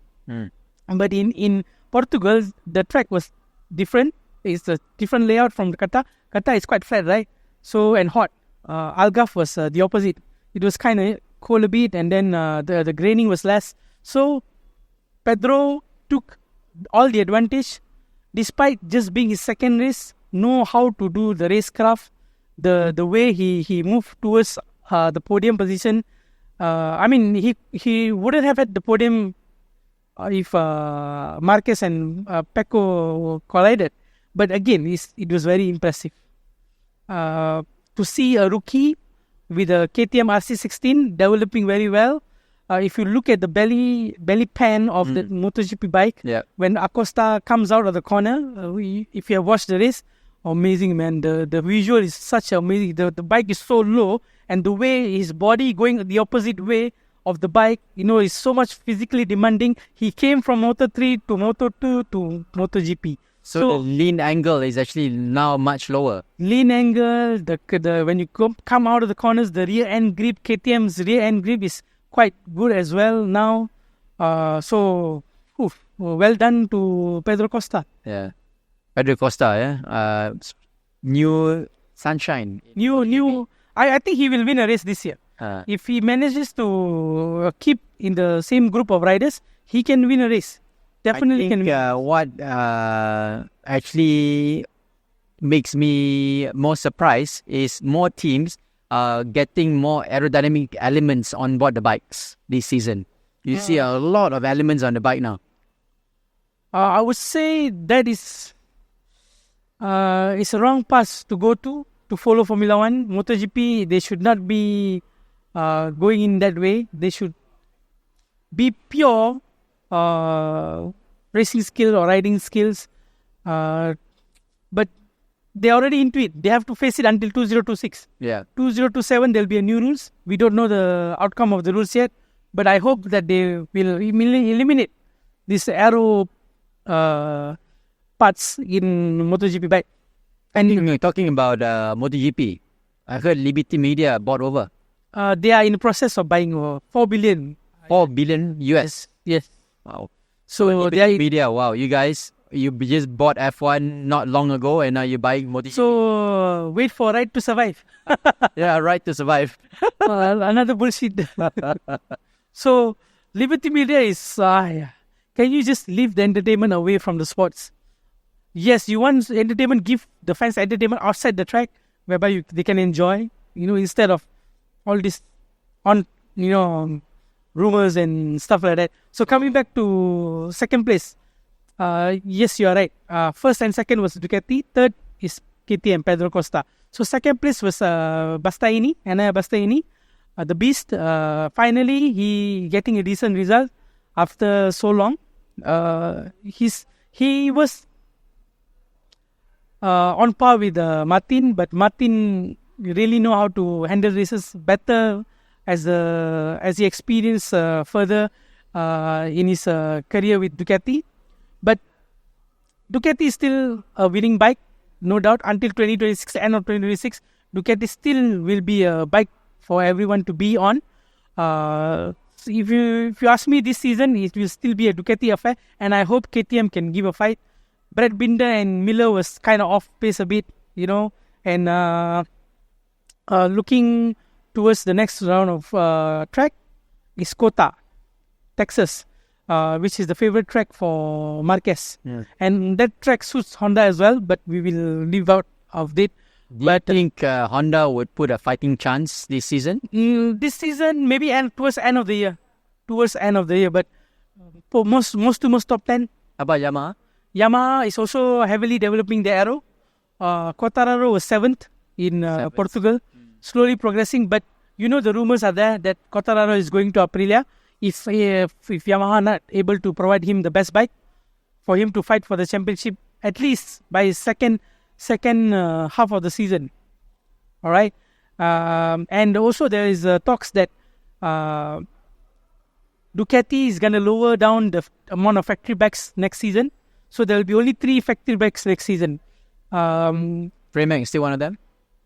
But in Portugal, the track was different. It's a different layout from Qatar. Qatar is quite flat, right? So, and hot. Algarve was the opposite. It was kind of cold a bit, and then the graining was less. So, Pedro took all the advantage, despite just being his second race, know how to do the racecraft, the way he moved towards the podium position. He wouldn't have had the podium if Marquez and Pecco collided. But again, it was very impressive. To see a rookie with a KTM RC16 developing very well. If you look at the belly pan of the MotoGP bike, Yeah. when Acosta comes out of the corner, if you have watched the race, amazing, man. The visual is such amazing. The bike is so low, and the way his body going the opposite way of the bike, is so much physically demanding. He came from Moto3 to Moto2 to MotoGP. So the lean angle is actually now much lower. Lean angle, when you come out of the corners, the rear end grip, KTM's rear end grip is quite good as well now. Well done to Pedro Costa. Yeah. Pedro Costa, yeah. New sunshine. I think he will win a race this year. If he manages to keep in the same group of riders, he can win a race. Definitely I can think win. what actually makes me more surprised is more teams getting more aerodynamic elements on board the bikes this season. You see a lot of elements on the bike now. I would say that is it's a wrong path to go to follow Formula One. MotoGP, they should not be going in that way. They should be pure racing skill or riding skills. But they're already into it. They have to face it until 2026. Yeah. 2027, there'll be a new rules. We don't know the outcome of the rules yet. But I hope that they will eliminate this aero parts in MotoGP bike. And Talking about MotoGP, I heard Liberty Media bought over they are in the process of buying 4 billion. 4 billion US. Yes. Wow. So they are Media, wow. You guys, you just bought F1 not long ago and now you're buying MotoGP. so wait for Right to Survive. Yeah, right to survive. Another bullshit. So Liberty Media is can you just leave the entertainment away from the sports? Yes, you want entertainment, give the fans entertainment outside the track whereby they can enjoy, instead of all this on rumors and stuff like that. So coming back to second place, yes, you are right. First and second was Ducati. Third is KTM, Pedro Costa. So second place was Bastianini, Anaya Bastianini, the Beast. Finally, he getting a decent result after so long. He was on par with Martin, but Martin really know how to handle races better as he experienced further in his career with Ducati. But Ducati is still a winning bike, no doubt. Until 2026, end of 2026, Ducati still will be a bike for everyone to be on. So if you ask me, this season it will still be a Ducati affair, and I hope KTM can give a fight. Brad Binder and Miller was kind of off pace a bit, and looking towards the next round of track is Kota, Texas, which is the favorite track for Marquez. Yeah. And that track suits Honda as well, but we will leave out of it. Do you think Honda would put a fighting chance this season? This season, maybe towards end of the year. But for most top 10. How about Yamaha? Yamaha is also heavily developing the aero. Quartararo was 7th in Portugal, slowly progressing. But the rumors are there that Quartararo is going to Aprilia. If Yamaha not able to provide him the best bike for him to fight for the championship, at least by second half of the season. All right. And also there is talks that Ducati is going to lower down the amount of factory bikes next season. So there will be only 3 factory bikes next season. Pramac is still one of them?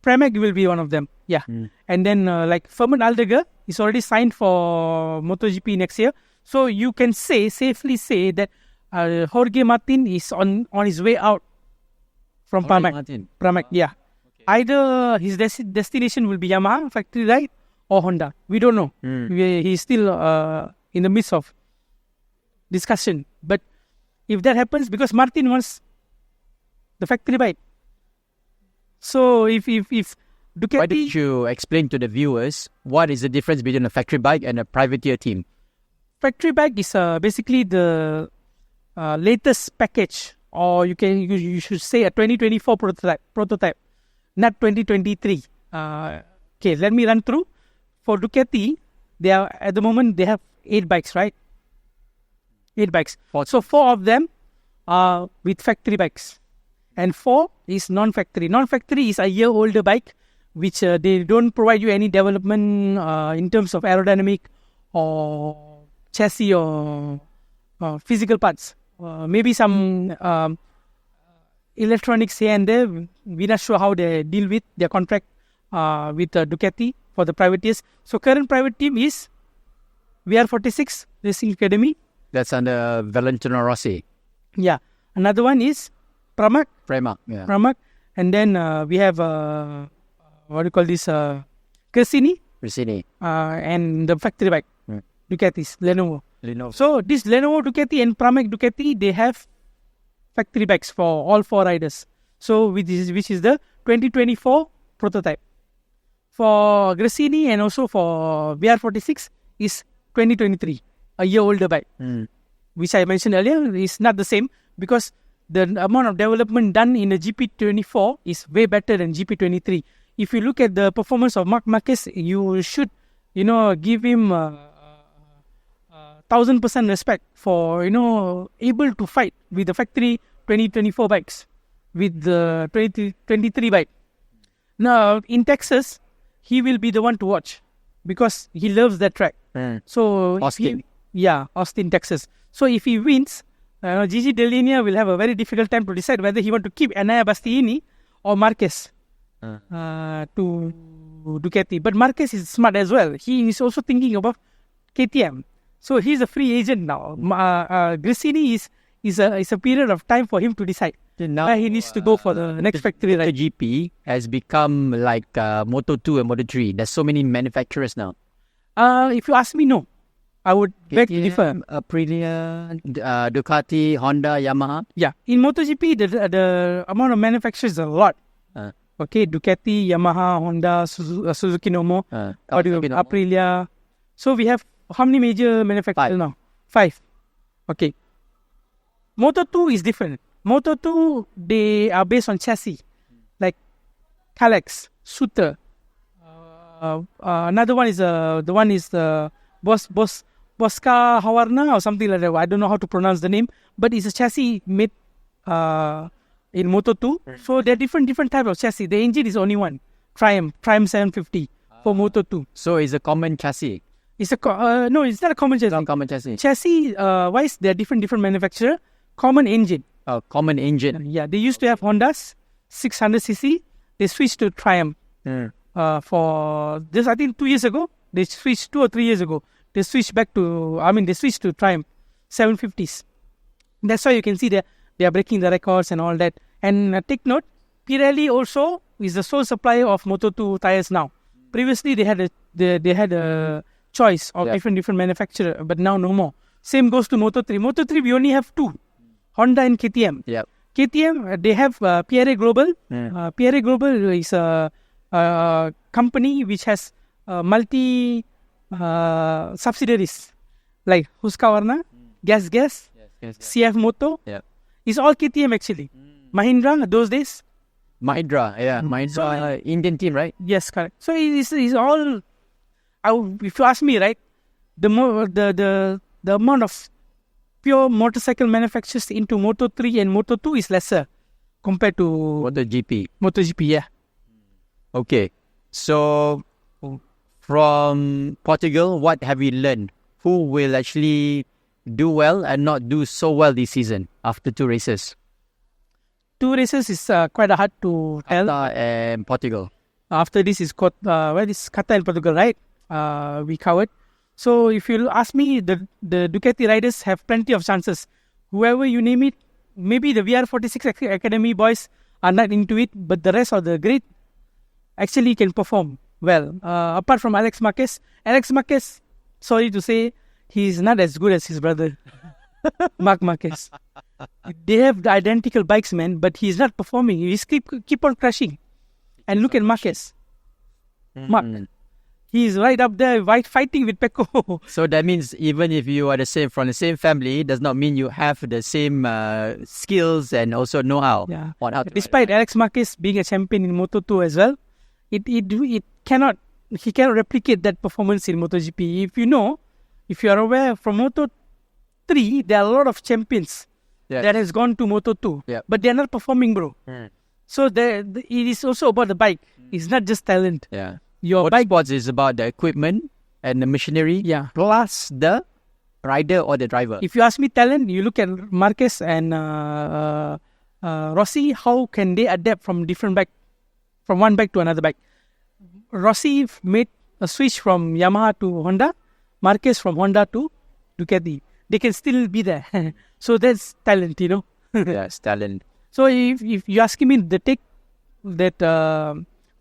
Pramac will be one of them. Yeah. And then like Fermin Aldegar is already signed for MotoGP next year. So you can safely say that Jorge Martin is on his way out from Pramac. Pramac, yeah. Okay. Either his destination will be Yamaha factory ride or Honda. We don't know. He's still in the midst of discussion. But if that happens, because Martin wants the factory bike. So if Ducati... Why don't you explain to the viewers what is the difference between a factory bike and a privateer team? Factory bike is basically the latest package, or you should say a 2024 prototype, not 2023. Okay, let me run through. For Ducati, at the moment they have 8 bikes, right? 8 bikes. So 4 of them are with factory bikes, and 4 is non-factory. Non-factory is a year older bike, which they don't provide you any development in terms of aerodynamic or chassis or physical parts. Maybe some electronics here and there. We're not sure how they deal with their contract with Ducati for the privateers. So current private team is VR46 Racing Academy. That's under Valentino Rossi. Yeah. Another one is Pramac. Yeah. Pramac. And then we have, what do you call this? Cassini, Gresini. And the factory bike, Ducati's, Lenovo. Lenovo. So this Lenovo Ducati and Pramac Ducati, they have factory bikes for all 4 riders. So which is the 2024 prototype. For Gresini and also for VR46 is 2023, a year older bike. Which I mentioned earlier is not the same because the amount of development done in the GP24 is way better than GP23. If you look at the performance of Marc Marquez, you should, give him 1000% respect for, able to fight with the factory 2024 bikes, with the 2023 bike. Now, in Texas, he will be the one to watch because he loves that track. So, Austin. Austin, Texas. So, if he wins, Gigi Dell'Igna will have a very difficult time to decide whether he want to keep Enea Bastianini or Marquez to Ducati. But Marquez is smart as well. He is also thinking about KTM. So, he's a free agent now. Gresini is a period of time for him to decide. Now he needs to go for the next factory ride. MotoGP has become like Moto2 and Moto3. There's so many manufacturers now. If you ask me, no. I would beg to differ. Aprilia, Ducati, Honda, Yamaha. Yeah. In MotoGP, the amount of manufacturers is a lot. Okay, Ducati, Yamaha, Honda, Suzuki Nomo, Aprilia. So we have how many major manufacturers now? 5. Okay. Moto2 is different. Moto2, they are based on chassis. Like Kalex, Suter. Another one is Bosca Hawarna or something like that. I don't know how to pronounce the name. But it's a chassis made in Moto2. So there are different types of chassis. The engine is only one. Triumph 750 for Moto2. So it's a common chassis? No, it's not a common chassis. Not common chassis. Chassis wise, there are different manufacturer. Common engine. Common engine. Yeah, they used to have Hondas 600cc. They switched to Triumph. For this, I think 2 years ago. They switched 2 or 3 years ago. They switched to Triumph 750s. That's why you can see they are breaking the records and all that. And take note, Pirelli also is the sole supplier of Moto2 tires now. Previously, they had a choice of different manufacturer, but now no more. Same goes to Moto3. Moto3, we only have 2. Honda and KTM. Yep. KTM, they have Pierre Global. Pierre Global is a company which has multi subsidiaries like Husqvarna, Gas, CF Moto. It's all KTM actually. Mahindra those days. Mahindra, Mahindra, Indian team, right? Yes, correct. So it's all. If you ask me, right, the amount of pure motorcycle manufacturers into Moto3 and Moto2 is lesser compared to MotoGP. MotoGP, yeah. Okay, so from Portugal, what have we learned? Who will actually do well and not do so well this season after 2 races? 2 races is quite hard to tell. Qatar and Portugal. After this is Qatar and Portugal, right? We covered. So if you ask me, the Ducati riders have plenty of chances. Whoever you name it, maybe the VR46 Academy boys are not into it, but the rest of the great actually can perform well. Apart from Alex Marquez, sorry to say, he's not as good as his brother, Marc Marquez. They have the identical bikes, man, but he's not performing. He's keep on crashing. And look at Marquez. Marc. He's right up there fighting with Pecco. So that means even if you are from the same family, does not mean you have the same skills and also know-how. Yeah. On how to Despite Alex Marquez being a champion in Moto2 as well, he cannot replicate that performance in MotoGP. If you are aware, from Moto3, there are a lot of champions that has gone to Moto2, but they are not performing, bro. So it is also about the bike. It's not just talent. Yeah. Your bike sports is about the equipment and the machinery, plus the rider or the driver. If you ask me talent, you look at Marquez and Rossi. How can they adapt from one bike to another bike? Rossi made a switch from Yamaha to Honda. Marquez from Honda to Ducati. They can still be there. So that's talent, Yes, talent. So if you ask me the take that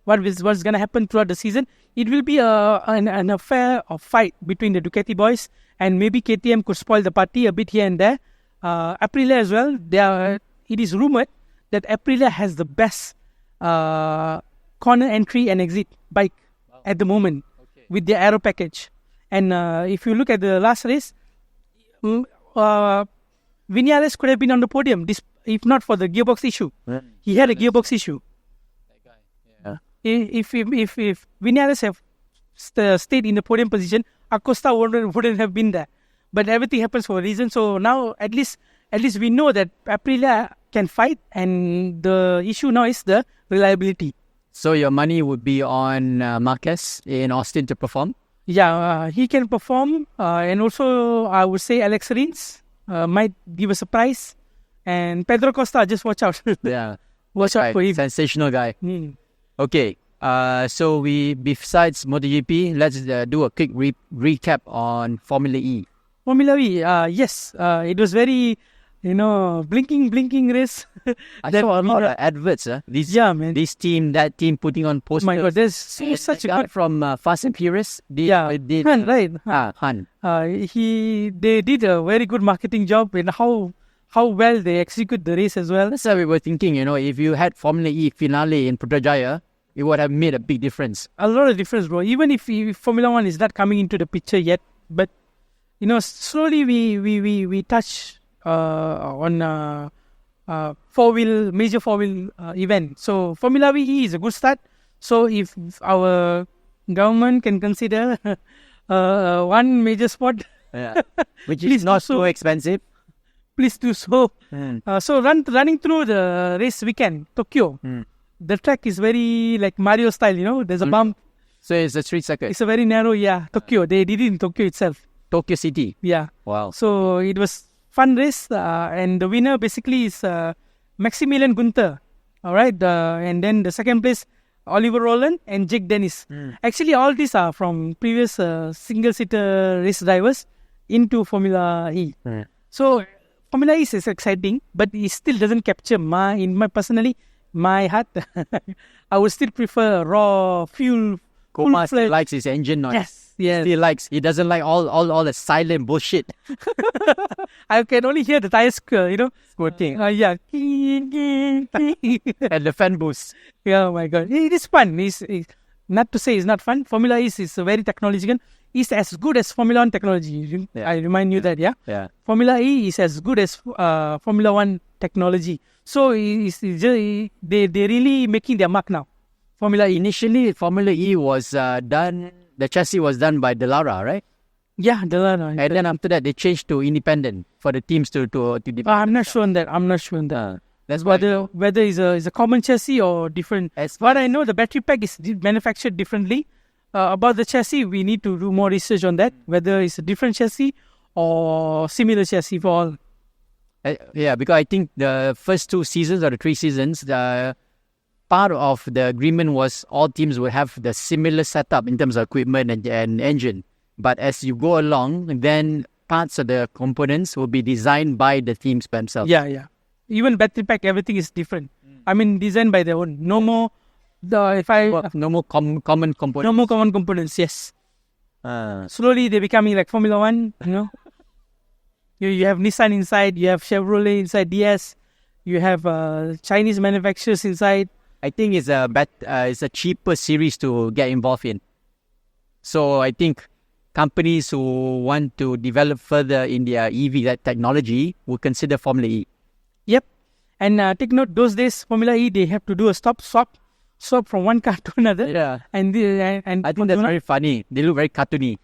what's going to happen throughout the season. It will be an affair of fight between the Ducati boys, and maybe KTM could spoil the party a bit here and there. Aprilia as well. It is rumored that Aprilia has the best corner entry and exit bike at the moment with their aero package. And if you look at the last race, Vinales could have been on the podium if not for the gearbox issue. He had a gearbox issue. If Vinales have stayed in the podium position, Acosta wouldn't have been there. But everything happens for a reason. So now at least we know that Aprilia can fight, and the issue now is the reliability. So your money would be on Marquez in Austin to perform? Yeah, he can perform, and also I would say Alex Rins might give a surprise, and Pedro Costa, just watch out. Yeah, watch out for him. Sensational guy. Okay, so besides MotoGP, let's do a quick recap on Formula E. Formula E, yes, it was very, blinking race. I saw a lot of adverts. This team, that team putting on posters. Oh my God, there's such a guy good from Fast and Furious. Han, right? Han. They did a very good marketing job in how well they execute the race as well. That's why we were thinking, if you had Formula E finale in Putrajaya, it would have made a big difference. A lot of difference, bro. Even if Formula One is not coming into the picture yet, but slowly we touch on major four-wheel event. So Formula E is a good start. So if our government can consider one major sport, which is not so expensive, please do so. So running through the race weekend, Tokyo, the track is very like Mario style. There's a bump. So it's a street circuit. It's a very narrow, Tokyo. They did it in Tokyo itself. Tokyo City. Yeah. Wow. So it was fun race, and the winner basically is Maximilian Gunther. All right. And then the second place, Oliver Rowland and Jake Dennis. Actually, all these are from previous single-seater race drivers into Formula E. So Formula E is exciting, but it still doesn't capture personally my heart. I would still prefer raw fuel. Koma still likes his engine noise. Yes. He doesn't like all the silent bullshit. I can only hear the tires, squirting. Yeah. And the fan boost. Yeah, oh my God. It is fun. It's not to say it's not fun. Formula E is very technological. It's as good as Formula 1 technology. I remind you that, Yeah. Formula E is as good as Formula 1 technology. So it's just, they really making their mark now. Formula E. Initially, Formula E was done, the chassis was done by Dallara, right? Yeah, Dallara. And then after that, they changed to independent for the teams to develop. I'm not sure on that. That's whether it's a common chassis or different. As what I know, the battery pack is manufactured differently. About the chassis, we need to do more research on that, whether it's a different chassis or similar chassis for all. Yeah, because I think the first 2 seasons or the 3 seasons, part of the agreement was all teams would have the similar setup in terms of equipment and engine. But as you go along, then parts of the components will be designed by the teams themselves. Yeah. Even battery pack, everything is different. I mean, designed by their own. No more common components. No more common components. Yes. Slowly they're becoming like Formula 1. You have Nissan inside. You have Chevrolet inside. DS. You have Chinese manufacturers inside. I think it's a cheaper series to get involved in. So I think companies who want to develop further in their EV technology will consider Formula E. Yep. And take note, those days, Formula E, they have to do a swap from one car to another. Yeah. And I think that's very funny. They look very cartoony.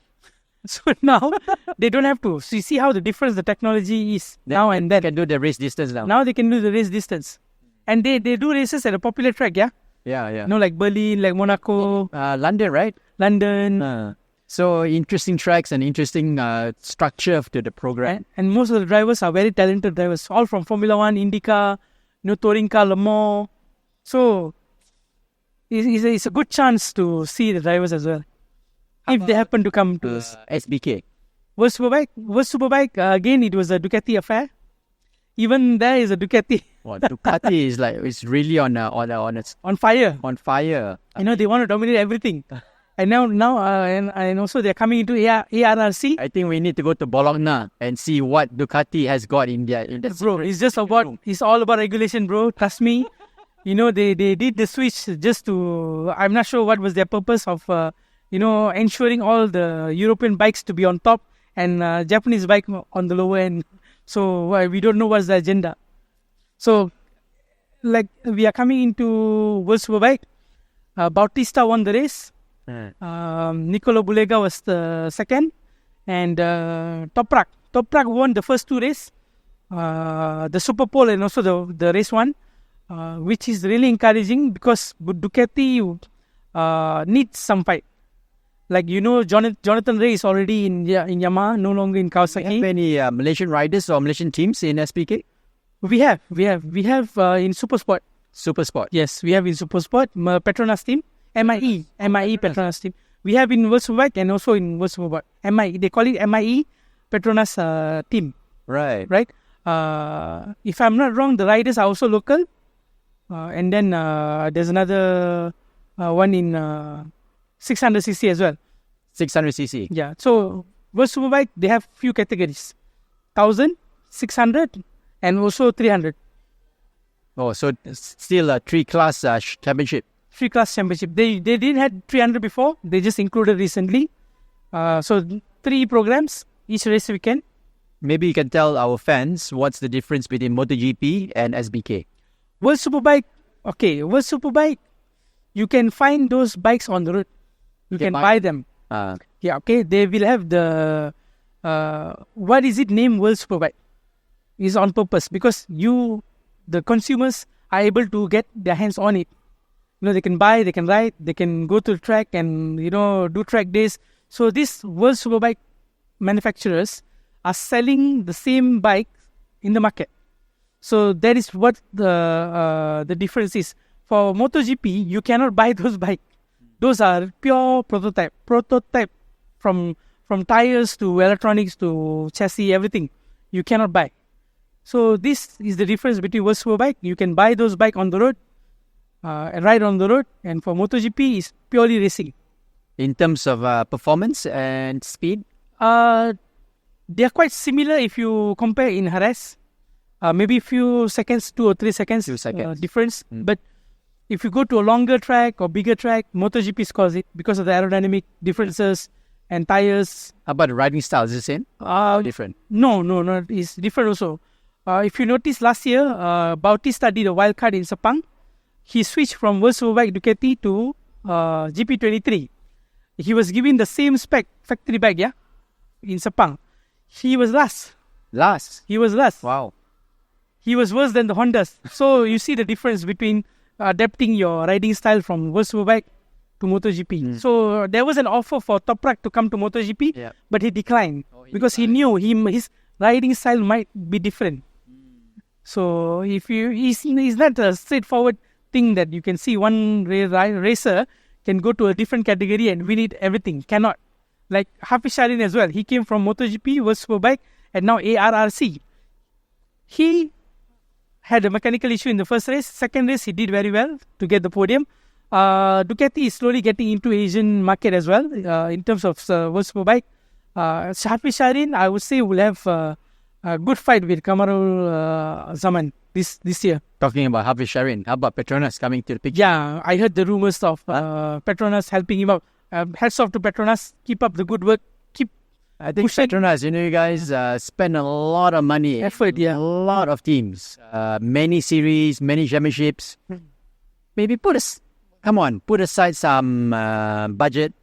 So now, they don't have to. So you see how the difference the technology is now and then. They can do the race distance now. Now they can do the race distance. And they do races at a popular track, yeah? Yeah. Like Berlin, like Monaco. London, right? London. So interesting tracks and interesting structure to the program. And most of the drivers are very talented drivers, all from Formula 1, IndyCar, Touring Car, Le Mans. So it's a good chance to see the drivers as well. If they happen to come to SBK. World Superbike, again, it was a Ducati affair. Even there is a Ducati Well, Ducati is like it's really on on fire. on fire. They want to dominate everything. And and also they're coming into ARRC. I think we need to go to Bologna and see what Ducati has got in their Bro, it's all about regulation, bro. Trust me. They did the switch just to, I'm not sure what was their purpose of, ensuring all the European bikes to be on top and Japanese bike on the lower end. So we don't know what's the agenda. So, like, we are coming into World Superbike. Bautista won the race. Nicolo Bulega was the second. And Toprak won the first two races. The Super Pole and also the race one. Which is really encouraging because Ducati needs some fight. Like, Jonathan Ray is already in Yamaha, no longer in Kawasaki. Do you have any Malaysian riders or Malaysian teams in SBK? We have in Supersport. Supersport. Yes, we have in Supersport, Petronas team, MIE Petronas team. We have in World Superbike and also in World Superbike. MIE, they call it MIE Petronas team. Right. If I'm not wrong, the riders are also local. And then there's another one in 600cc as well. 600cc. Yeah. So World Superbike, they have few categories: 1,000, 600, and also 300. Oh, so still a three-class championship. Three-class championship. They didn't have 300 before. They just included recently. So 3 programs each race weekend. Maybe you can tell our fans what's the difference between MotoGP and SBK. World Superbike, you can find those bikes on the road. You can buy them. They will have the, what is it named World Superbike? Is on purpose because the consumers are able to get their hands on it. They can buy, they can ride, they can go to the track and, do track days. So these World Superbike manufacturers are selling the same bike in the market. So that is what the difference is. For MotoGP, you cannot buy those bikes. Those are pure prototype. From tires to electronics to chassis, everything. You cannot buy. So this is the difference between World Superbike. You can buy those bikes on the road and ride on the road. And for MotoGP, it's purely racing. In terms of performance and speed? They are quite similar if you compare in Jerez. Maybe few seconds, 2 or 3 seconds difference. But if you go to a longer track or bigger track, MotoGP scores it because of the aerodynamic differences and tires. How about the riding style? Is it the same? Different? No. It's different also. If you notice last year, Bautista did a wild card in Sepang. He switched from World Superbike Ducati to GP23. He was given the same spec, factory bike, in Sepang. He was last. He was last. Wow. He was worse than the Hondas. So you see the difference between adapting your riding style from World Superbike to MotoGP. So there was an offer for Toprak to come to MotoGP, but he declined because he knew his riding style might be different. So it's not a straightforward thing that you can see one racer can go to a different category and win it everything. Cannot. Like Hafiz Sharin as well. He came from MotoGP, World Superbike, and now ARRC. He had a mechanical issue in the first race. Second race, he did very well to get the podium. Ducati is slowly getting into Asian market as well in terms of World Superbike. Hafiz Sharin, I would say, will have a good fight with Kamarul Zaman this year. Talking about Hafiz Sharin, how about Petronas coming to the picture? Yeah, I heard the rumours of Petronas helping him out. Hats off to Petronas. Keep up the good work. I think Petronas, you guys spend a lot of money. Effort, A lot of teams. Many series, many championships. Maybe put aside some budget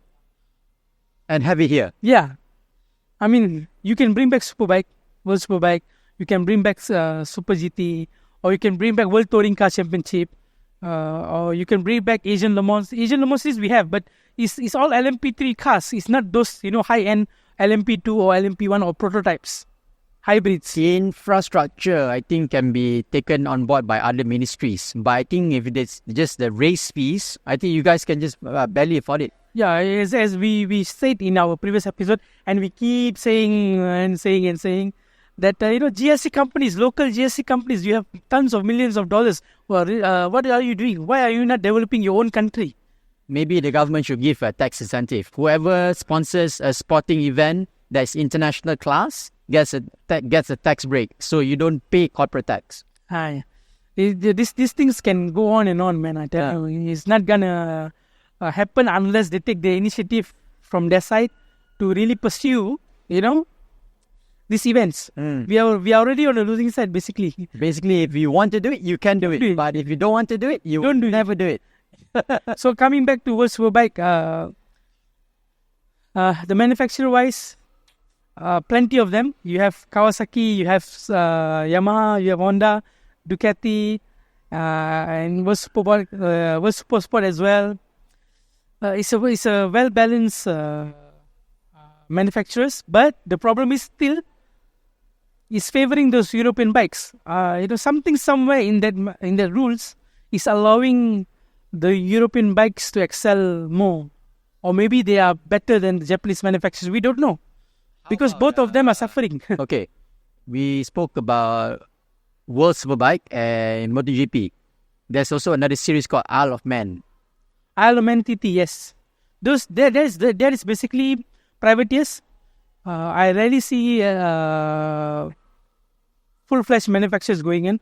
and have it here. Yeah. I mean, you can bring back Superbike, World Superbike. You can bring back Super GT. Or you can bring back World Touring Car Championship. Or you can bring back Asian Le Mans. Asian Le Mans we have, but it's all LMP3 cars. It's not those, high-end LMP2 or LMP1 or prototypes, hybrids. The infrastructure, I think, can be taken on board by other ministries. But I think if it's just the race piece, I think you guys can just barely afford it. Yeah, as we said in our previous episode, and we keep saying and saying, that GSC companies, local GSC companies, you have tons of millions of dollars. Well, what are you doing? Why are you not developing your own country? Maybe the government should give a tax incentive. Whoever sponsors a sporting event that's international class gets a tax break, so you don't pay corporate tax. These things can go on and on, man. I tell you, it's not gonna happen unless they take the initiative from their side to really pursue, these events. We are already on the losing side, basically. Basically, if you want to do it, you can do it. But if you don't want to do it, you don't never do it. So coming back to World Superbike, the manufacturer-wise, plenty of them. You have Kawasaki, you have Yamaha, you have Honda, Ducati, and World Supersport as well. It's a well-balanced manufacturers, but the problem is still is favoring those European bikes. Something somewhere in that rules is allowing the European bikes to excel more, or maybe they are better than the Japanese manufacturers. We don't know, because both of them are suffering. Okay, we spoke about World Superbike and MotoGP. There's also another series called Isle of Man. Isle of Man TT, yes. That is basically privateers. I rarely see full-fledged manufacturers going in,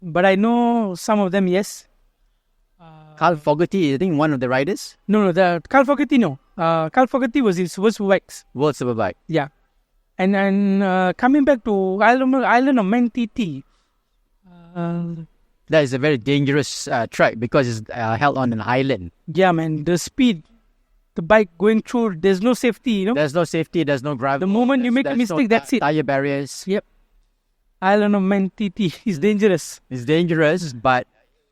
but I know some of them, yes. Carl Fogarty, I think one of the riders. No, the Carl Fogarty, no. Carl Fogarty was his World Superbikes. World Superbike. Yeah. And coming back to Island of Man TT. That is a very dangerous track because it's held on an island. Yeah, man. The speed, the bike going through, there's no safety, There's no safety, there's no gravel. The moment you make a mistake, that's it. Tire barriers. Yep. Island of Man TT is dangerous. It's dangerous, but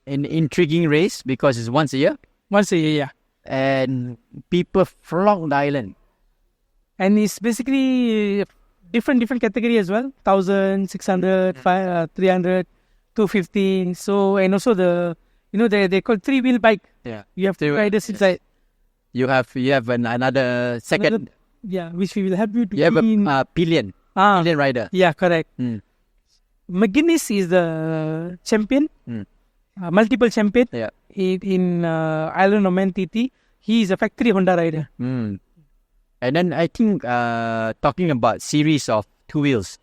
an intriguing race because it's once a year. Once a year, yeah. And people flock the island. And it's basically different category as well. 1,000, 600, 300, 250. So, and also they call three-wheel bike. Yeah. You have two riders inside. You have another second. Which we will help you to. You have a pillion. Pillion rider. Yeah, correct. McGuinness is the champion. Multiple champion. Yeah. In Island of Man TT. He is a factory Honda rider. And then I think talking about series of two wheels,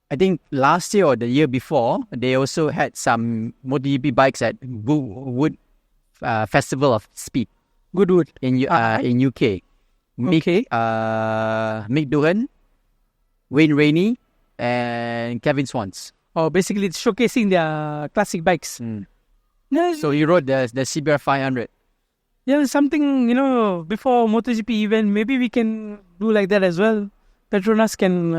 I think last year or the year before, they also had some MotoGP bikes at Goodwood Festival of Speed. Goodwood. In UK. Mick Doohan, Wayne Rainey, and Kevin Swans. Oh, basically it's showcasing their classic bikes. So you rode the CBR 500. Yeah, something, before MotoGP event, maybe we can do like that as well. Petronas can,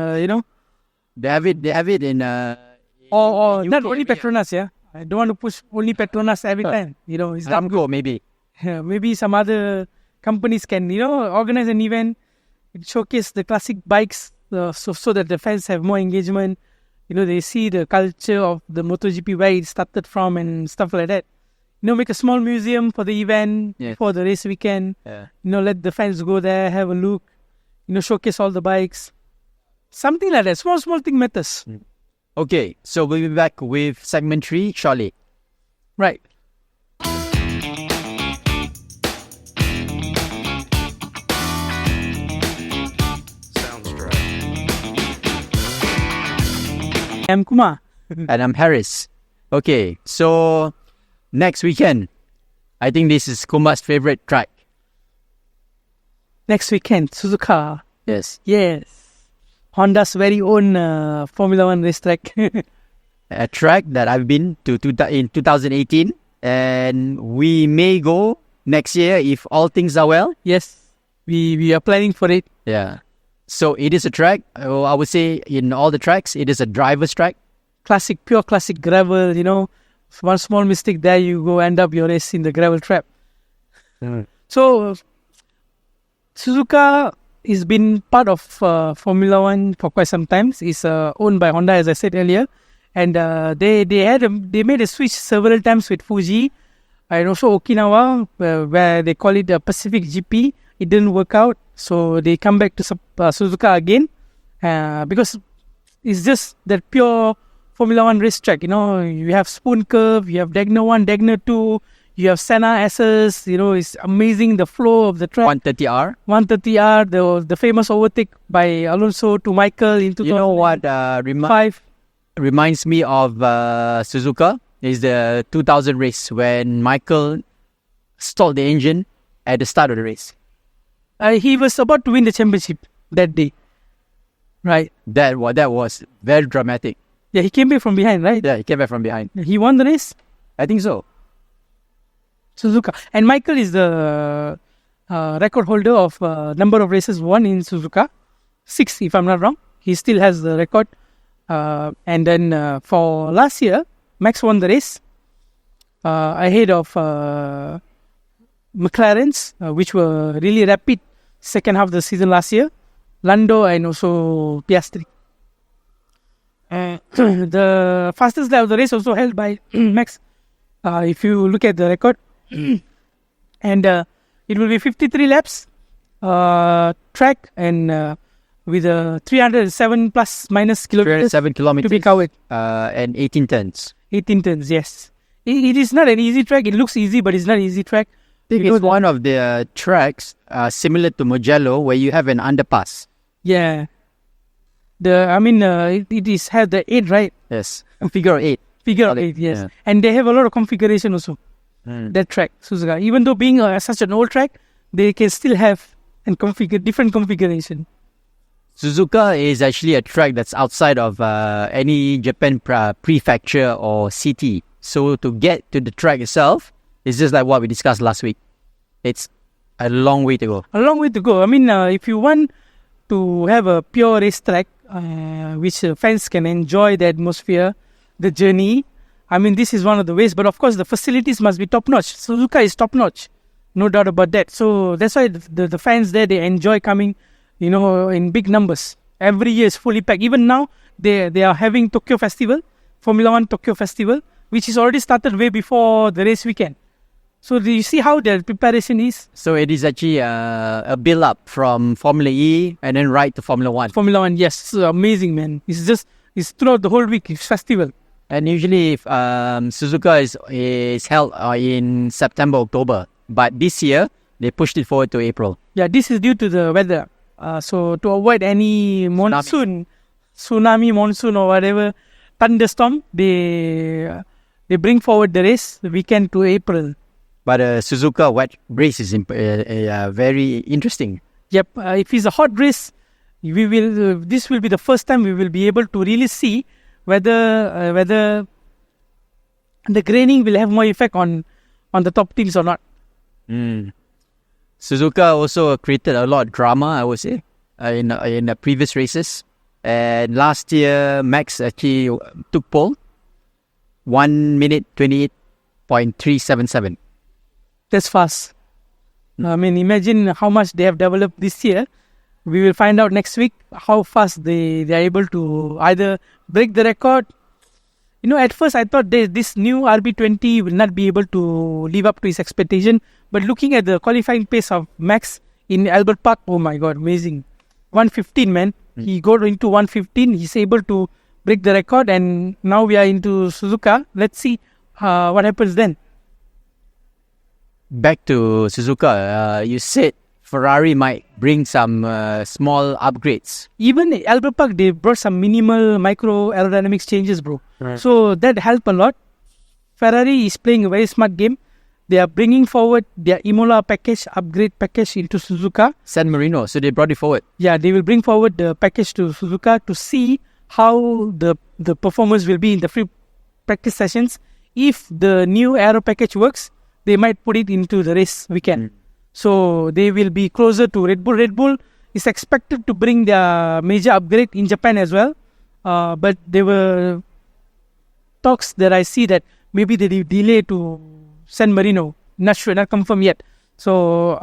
They have it in or not only Petronas, yeah. I don't want to push only Petronas every time. It's Ramco maybe. Maybe some other companies can, organize an event, showcase the classic bikes, so that the fans have more engagement. They see the culture of the MotoGP, where it started from and stuff like that. Make a small museum for the event, for the race weekend. Yeah. Let the fans go there, have a look, showcase all the bikes. Something like that. Small thing matters. Okay, so we'll be back with segment 3 shortly. Right. I'm Kumar. And I'm Harris. Okay, so next weekend, I think this is Kumar's favorite track. Next weekend, Suzuka. Yes. Honda's very own Formula 1 racetrack. A track that I've been to in 2018, and we may go next year if all things are well. Yes, we are planning for it. Yeah. So it is a track, I would say in all the tracks, it is a driver's track. Pure classic gravel, one small mistake there, you go end up your race in the gravel trap. So, Suzuka has been part of Formula 1 for quite some time. It's owned by Honda, as I said earlier. And they made a switch several times with Fuji and also Okinawa, where they call it the Pacific GP. It didn't work out, so they come back to Suzuka again because is just that pure Formula One racetrack. You know, you have Spoon Curve, you have Dagner 1, Dagner 2, you have Senna SS. You know, it's amazing the flow of the track. 130R. 130R, the famous overtake by Alonso to Michael in 2005. You know what reminds me of Suzuka is the 2000 race when Michael stalled the engine at the start of the race. He was about to win the championship that day. Right. That was very dramatic. Yeah, he came back from behind, right? Yeah, he came back from behind. He won the race? I think so. Suzuka. And Michael is the record holder of number of races won in Suzuka. 6, if I'm not wrong. He still has the record. And then for last year, Max won the race ahead of McLaren's, which were really rapid second half of the season last year. Lando and also Piastri. The fastest lap of the race also held by Max. If you look at the record, and it will be 53 laps track and with 307 plus minus kilometers, 307 kilometers to be covered, and 18 turns. 18 turns, yes. It is not an easy track. It looks easy, but it's not an easy track. I think it's one of the tracks similar to Mugello where you have an underpass. Yeah. It is have the 8, right? Yes. Figure 8. Figure of 8, yes. Yeah. And they have a lot of configuration also. That track, Suzuka. Even though being such an old track, they can still have different configuration. Suzuka is actually a track that's outside of any Japan prefecture or city. So to get to the track itself, it's just like what we discussed last week. It's a long way to go. A long way to go. If you want to have a pure racetrack, which fans can enjoy the atmosphere, the journey, this is one of the ways. But of course, the facilities must be top-notch. Suzuka is top-notch. No doubt about that. So that's why the fans there, they enjoy coming, in big numbers. Every year is fully packed. Even now, they are having Tokyo Festival, Formula One Tokyo Festival, which is already started way before the race weekend. So do you see how their preparation is? So it is actually a build-up from Formula E and then right to Formula One. Formula One, yes. So amazing, man. It's throughout the whole week. It's festival. And usually if, Suzuka is held in September, October. But this year, they pushed it forward to April. Yeah, this is due to the weather. So to avoid any monsoon, tsunami, monsoon or whatever, thunderstorm, they bring forward the race, the weekend to April. But Suzuka wet race is very interesting. Yep, if it's a hot race, this will be the first time we will be able to really see whether the graining will have more effect on the top teams or not. Suzuka also created a lot of drama, I would say, in the previous races. And last year, Max actually took pole, 1 minute 28.377. That's fast. Imagine how much they have developed this year. We will find out next week how fast they are able to either break the record. At first I thought this new RB20 will not be able to live up to his expectation. But looking at the qualifying pace of Max in Albert Park, oh my God, amazing. 115, man. He got into 115. He's able to break the record. And now we are into Suzuka. Let's see what happens then. Back to Suzuka, you said Ferrari might bring some small upgrades. Even Albert Park, they brought some minimal micro aerodynamics changes, bro. Right. So that helped a lot. Ferrari is playing a very smart game. They are bringing forward their Imola upgrade package into Suzuka. San Marino, so they brought it forward. Yeah, they will bring forward the package to Suzuka to see how the performance will be in the free practice sessions. If the new aero package works, they might put it into the race weekend. So they will be closer to Red Bull. Red Bull is expected to bring their major upgrade in Japan as well. But there were talks that I see that maybe they delay to San Marino. Not sure, not confirmed yet. So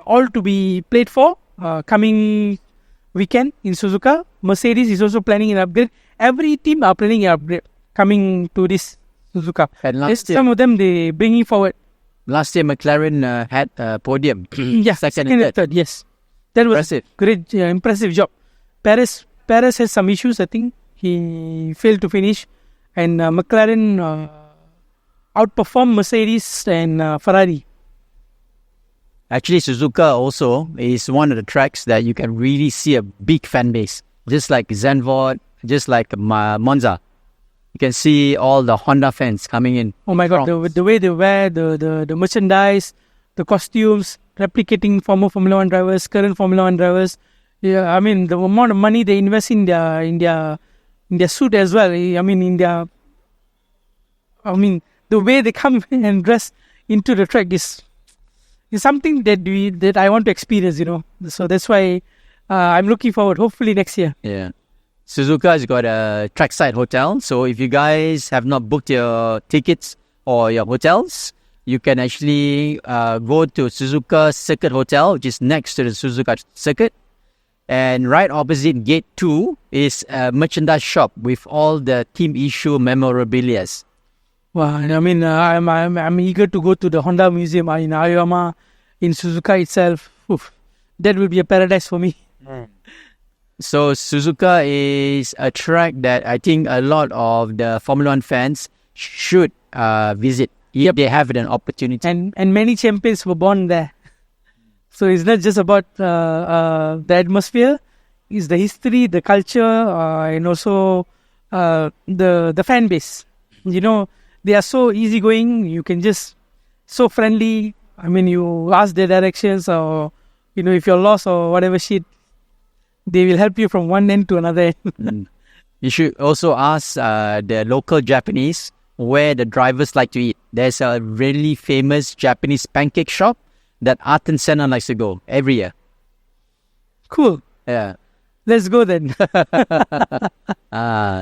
all to be played for coming weekend in Suzuka. Mercedes is also planning an upgrade. Every team are planning an upgrade coming to this Suzuka. And last year, some of them they bringing forward. Last year, McLaren had a podium. Yeah, second and third. Yes, that was impressive. Great, impressive job. Perez has some issues, I think. he failed to finish, and McLaren outperformed Mercedes and Ferrari. Actually, Suzuka also is one of the tracks that you can really see a big fan base. Just like Zandvoort, just like Monza. You can see all the Honda fans coming in. Oh my God, the way they wear, the merchandise, the costumes, replicating former Formula 1 drivers, current Formula 1 drivers. Yeah, I mean, the amount of money they invest in their suit as well. I mean, the way they come and dress into the track is something that I want to experience, So that's why I'm looking forward, hopefully next year. Yeah. Suzuka has got a trackside hotel. So if you guys have not booked your tickets or your hotels, you can actually go to Suzuka Circuit Hotel, which is next to the Suzuka Circuit. And right opposite Gate 2 is a merchandise shop with all the team issue memorabilia. Wow, I mean, I'm eager to go to the Honda Museum in Aoyama, in Suzuka itself. Oof, that will be a paradise for me. So Suzuka is a track that I think a lot of the Formula 1 fans should visit if they have an opportunity. And many champions were born there. So it's not just about the atmosphere, it's the history, the culture, and also the fan base. They are so easygoing. You can just so friendly. I mean, you ask their directions, or if you're lost or whatever shit, they will help you from one end to another end. You should also ask the local Japanese where the drivers like to eat. There's a really famous Japanese pancake shop that Ayrton Senna likes to go every year. Cool. Yeah. Let's go then.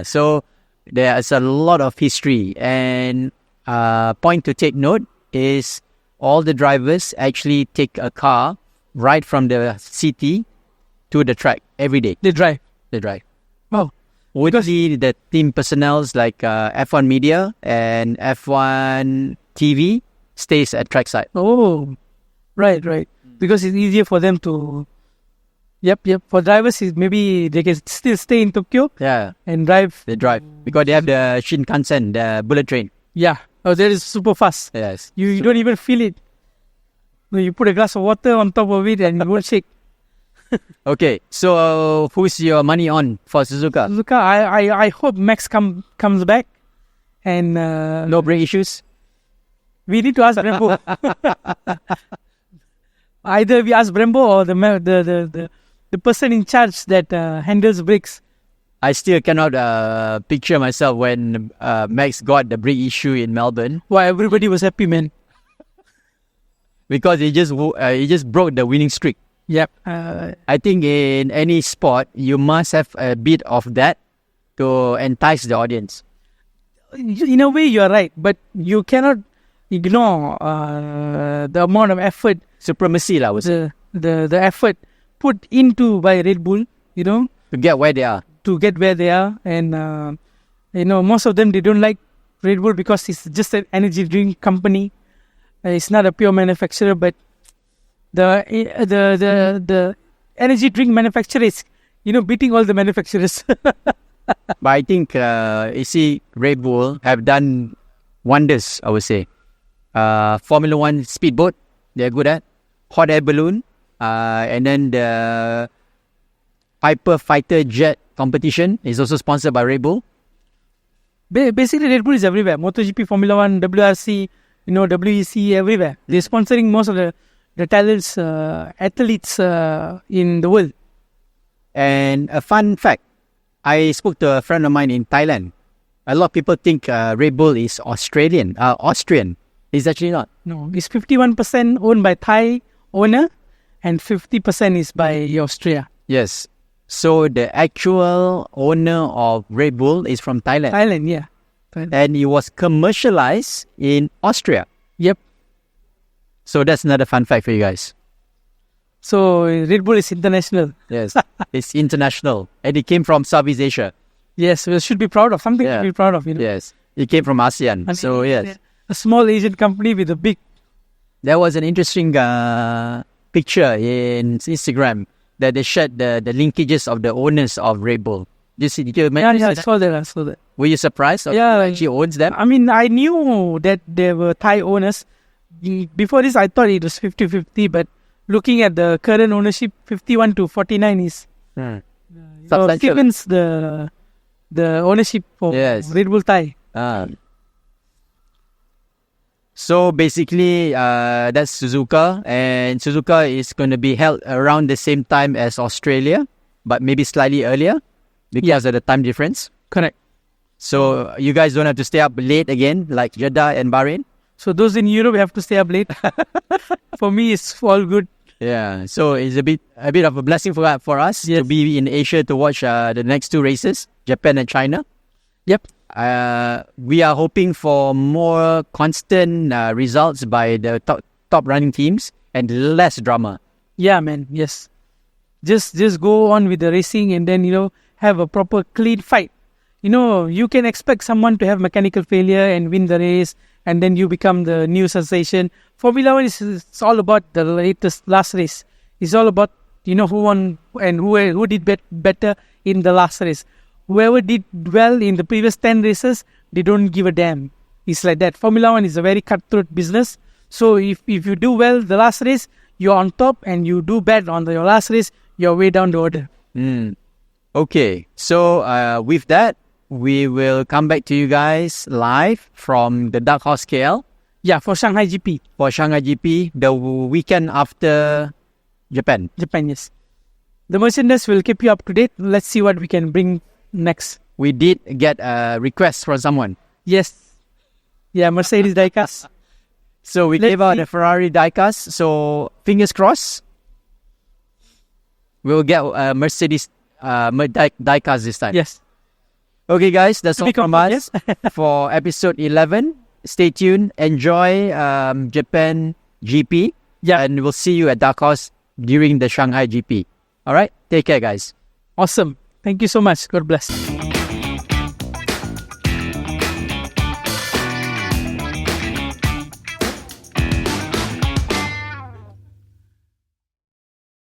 So there's a lot of history, and point to take note is all the drivers actually take a car right from the city to the track every day. They drive. Wow. Only the team personnels like F1 Media and F1 TV stays at trackside. Oh, right. Because it's easier for them to... Yep. For drivers, maybe they can still stay in Tokyo. Yeah. And drive. They drive. Because they have the Shinkansen, the bullet train. Yeah. Oh, that is super fast. Yes. You don't even feel it. You put a glass of water on top of it and it won't shake. Okay, so who's your money on for Suzuka? Suzuka, I hope Max comes back and no brake issues. We need to ask Brembo. Either we ask Brembo or the person in charge that handles brakes. I still cannot picture myself when Max got the brake issue in Melbourne. Why everybody was happy, man? Because he just broke the winning streak. Yep. I think in any sport, you must have a bit of that to entice the audience. In a way, you're right, but you cannot ignore the amount of effort, supremacy, I would say. The effort put into by Red Bull, to get where they are. And most of them, they don't like Red Bull because it's just an energy drink company. It's not a pure manufacturer, but the energy drink manufacturer is, beating all the manufacturers. But I think, Red Bull have done wonders, I would say. Formula 1 speedboat, they're good at. Hot air balloon, and then the Piper Fighter Jet competition is also sponsored by Red Bull. Basically, Red Bull is everywhere. MotoGP, Formula 1, WRC, WEC, everywhere. They're sponsoring most of the talents, athletes in the world. And a fun fact, I spoke to a friend of mine in Thailand. A lot of people think Red Bull is Austrian. It's actually not. No, it's 51% owned by Thai owner and 50% is by Austria. Yes. So the actual owner of Red Bull is from Thailand. Thailand, yeah. And it was commercialized in Austria. Yep. So that's another fun fact for you guys. So Red Bull is international. Yes, it's international. And it came from Southeast Asia. Yes, we should be proud of. Something to be proud of, Yes, it came from ASEAN. So yes. A small Asian company with a big... There was an interesting picture in Instagram that they shared the linkages of the owners of Red Bull. Did you Yeah, mention I that? saw that. I saw that. Were you surprised? Yeah, like- She owns them. I mean, I knew that there were Thai owners. Before this, I thought it was 50-50, but looking at the current ownership, 51 to 49 is Substantial. Stevens the ownership for Yes. Red Bull Thai. So basically, that's Suzuka, and Suzuka is going to be held around the same time as Australia, but maybe slightly earlier because of the time difference. Correct. So you guys don't have to stay up late again, like Jeddah and Bahrain. So those in Europe have to stay up late. For me, it's all good. Yeah, so it's a bit of a blessing for us to Yes. be in Asia to watch the next two races, Japan and China. Yep. We are hoping for more constant results by the top running teams and less drama. Yeah, man. Yes. Just go on with the racing and then, have a proper clean fight. You can expect someone to have mechanical failure and win the race, and then you become the new sensation. Formula One it's all about the last race. It's all about who won and who did better in the last race. Whoever did well in the previous 10 races, they don't give a damn. It's like that. Formula One is a very cutthroat business. So if you do well the last race, you're on top, and you do bad on your last race, you're way down the order. Okay, so with that, we will come back to you guys live from the Dark Horse KL Yeah, for Shanghai GP. for Shanghai GP the weekend after Japan. Japan, yes. The merchandise will keep you up to date. Let's see what we can bring next. We did get a request from someone. Yes. Yeah, Mercedes diecast. So we Let's gave out see. a Ferrari diecast. So fingers crossed, we'll get a Mercedes diecast this time. Yes. Okay, guys, that's To all be from confirmed, us for episode 11. Stay tuned. Enjoy Japan GP. Yeah. And we'll see you at Dark Horse during the Shanghai GP. All right? Take care, guys. Awesome. Thank you so much. God bless.